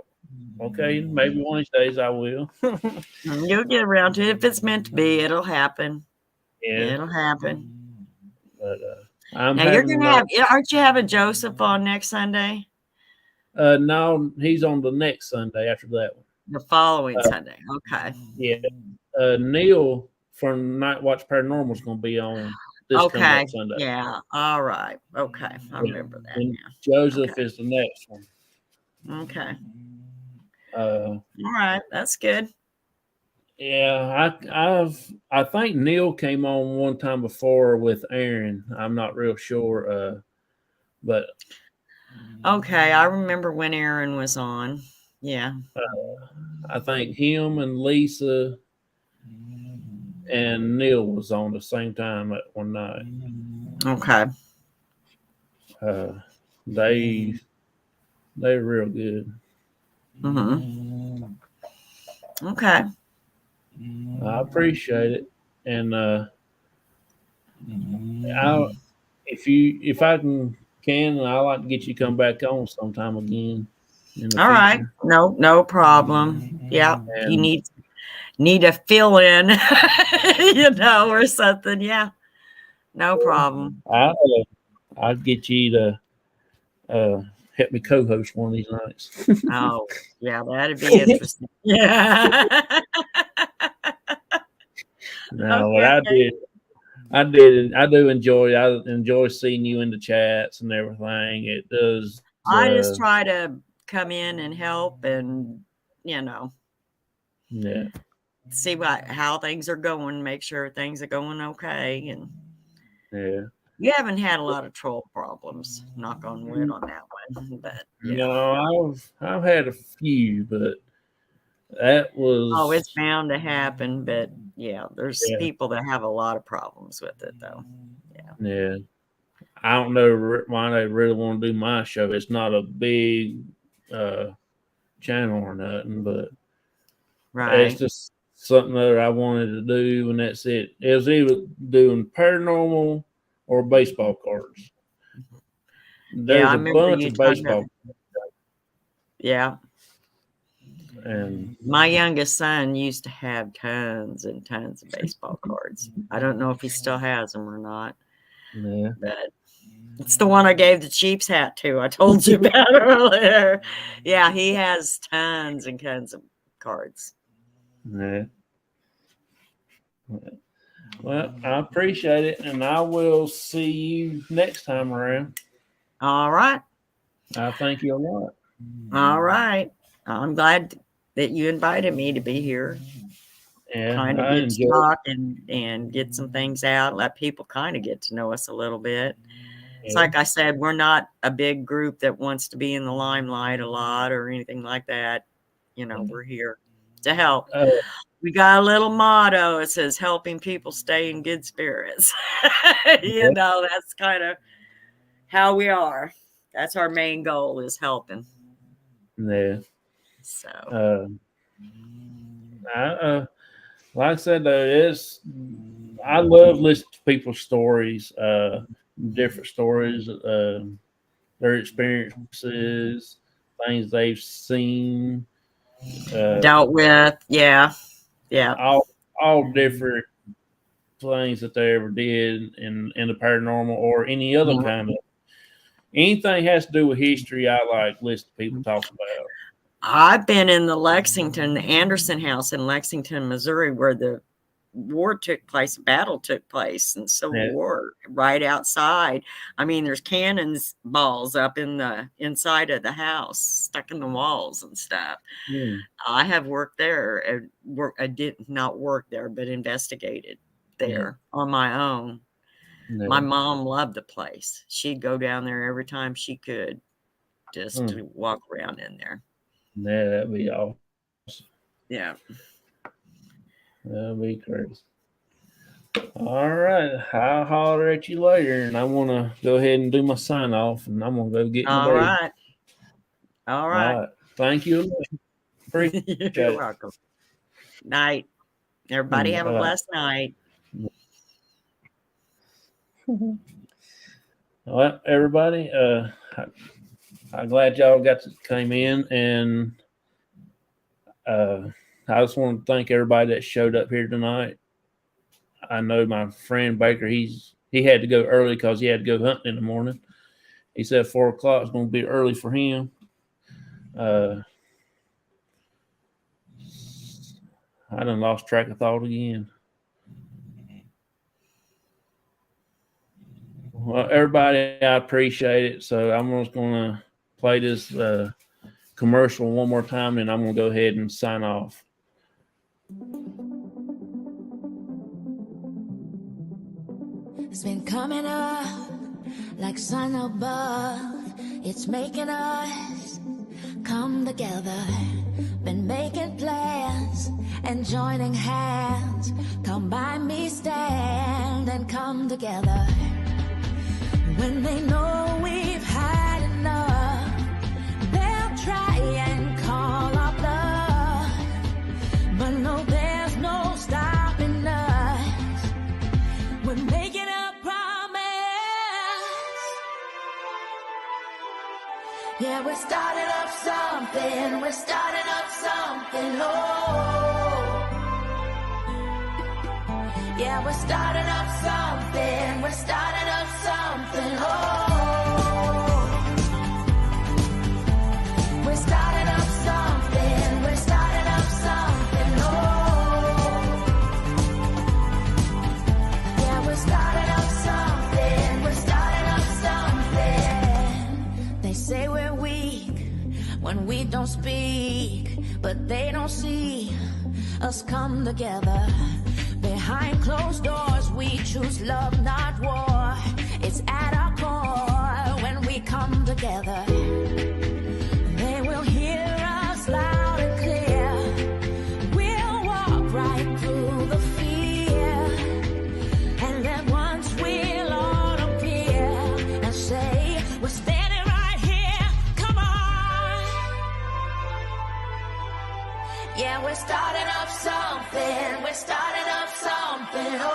okay, maybe one of these days I will.
You'll get around to it. If it's meant to be, it'll happen.
Yeah,
It'll happen.
but I'm
Now you're
having.
gonna have, aren't you having Joseph on next Sunday?
No, he's on the next Sunday after that one.
The following Sunday. Okay.
Yeah, Neil from Night Watch Paranormal is going to be on this coming
Okay.
up Sunday.
Yeah. All right. Okay. I remember that
And
now.
Joseph
Okay.
is the next one.
Okay.
Uh,
All right. That's good.
yeah, I think Neil came on one time before with Aaron. I'm not real sure, but
Okay. I remember when Aaron was on. Yeah.
I think him and Lisa and Neil was on the same time at one night.
Okay.
They're real good.
Mm-hmm. Okay.
I appreciate it, and if I can, I like to get you come back on sometime again. In the
All right.
future.
No problem. Yeah. If you
And
need a fill in, or something. Yeah. No problem.
I'll get you to help me co-host one of these nights.
Oh, yeah, that'd be interesting. Yeah.
No, but
Okay.
I do enjoy seeing you in the chats and everything. It does.
I just try to come in and help and,
Yeah.
see how things are going, make sure things are going okay. And
Yeah.
you haven't had a lot of troll problems, knock on wood on that one. But yeah.
No, I've had a few, but that was.
Oh, it's bound to happen. But yeah, there's
Yeah.
people that have a lot of problems with it, though.
Yeah. I don't know why they really want to do my show. It's not a big channel or nothing, but
Right.
it's just something that I wanted to do, and that's it. It was either doing paranormal or baseball cards. There's
I
a
remember
bunch
you
of
talking
baseball,
about. Yeah.
and
My youngest son used to have tons and tons of baseball cards. I don't know if he still has them or not,
yeah,
but it's the one I gave the Chiefs hat to. I told you about earlier. Yeah, he has tons and tons of cards.
yeah. Well, I appreciate it, and I will see you next time around.
All right.
I thank you a lot.
All right. I'm glad that you invited me to be here.
Yeah,
Kind of
I
get to
enjoy.
talk and get some things out, let people kind of get to know us a little bit. It's like I said, we're not a big group that wants to be in the limelight a lot or anything like that. We're here to help. We got a little motto. It says helping people stay in good spirits. That's kind of how we are. That's our main goal, is helping.
Yeah.
So
like I said, though, I love listening to people's stories, different stories, their experiences, things they've seen,
dealt with. Yeah.
all all different things that they ever did in the paranormal or any other kind of anything has to do with history. I like listen to people talk about.
I've been in the Lexington Anderson House in Lexington, Missouri, where the war took place, battle took place, and Civil War right outside. I mean, there's cannons balls up in the inside of the house, stuck in the walls and stuff. I have worked there. I did not work there, but investigated there on my own. My mom loved the place. She'd go down there every time she could, just to walk around in there.
Yeah, that'd be awesome.
Yeah.
That'd be crazy. All right. I'll holler at you later, and I want to go ahead and do my sign off, and I'm going to go get my baby.
All right.
Thank you.
You're welcome. Night. Everybody have a blessed night.
Well, everybody, I'm glad y'all came in, and I just want to thank everybody that showed up here tonight. I know my friend Baker, he had to go early because he had to go hunting in the morning. He said 4 o'clock is going to be early for him. I done lost track of thought again. Well, everybody, I appreciate it. So I'm just going to play this commercial one more time, and I'm going to go ahead and sign off.
It's been coming up like sun above. It's making us come together. Been making plans and joining hands. Come by me, stand and come together. When they know we've had enough, they'll try and call our bluff. But no, there's no stopping us. We're making a promise. Yeah, we're starting up something. We're starting up something. Oh. Yeah, we're starting up something. We're starting up something. Oh. We're starting up something. We're starting up something. Oh. Yeah, we're starting up something. We're starting up something. They say we're weak when we don't speak, but they don't see us come together. Behind closed doors, we choose love, not war. It's at our core when we come together. They will hear us loud and clear. We'll walk right through the fear. And then once we'll all appear and say, we're standing right here, come on. Yeah, we're starting up something. We're starting up something. Oh.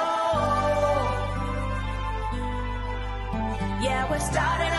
Yeah, we're starting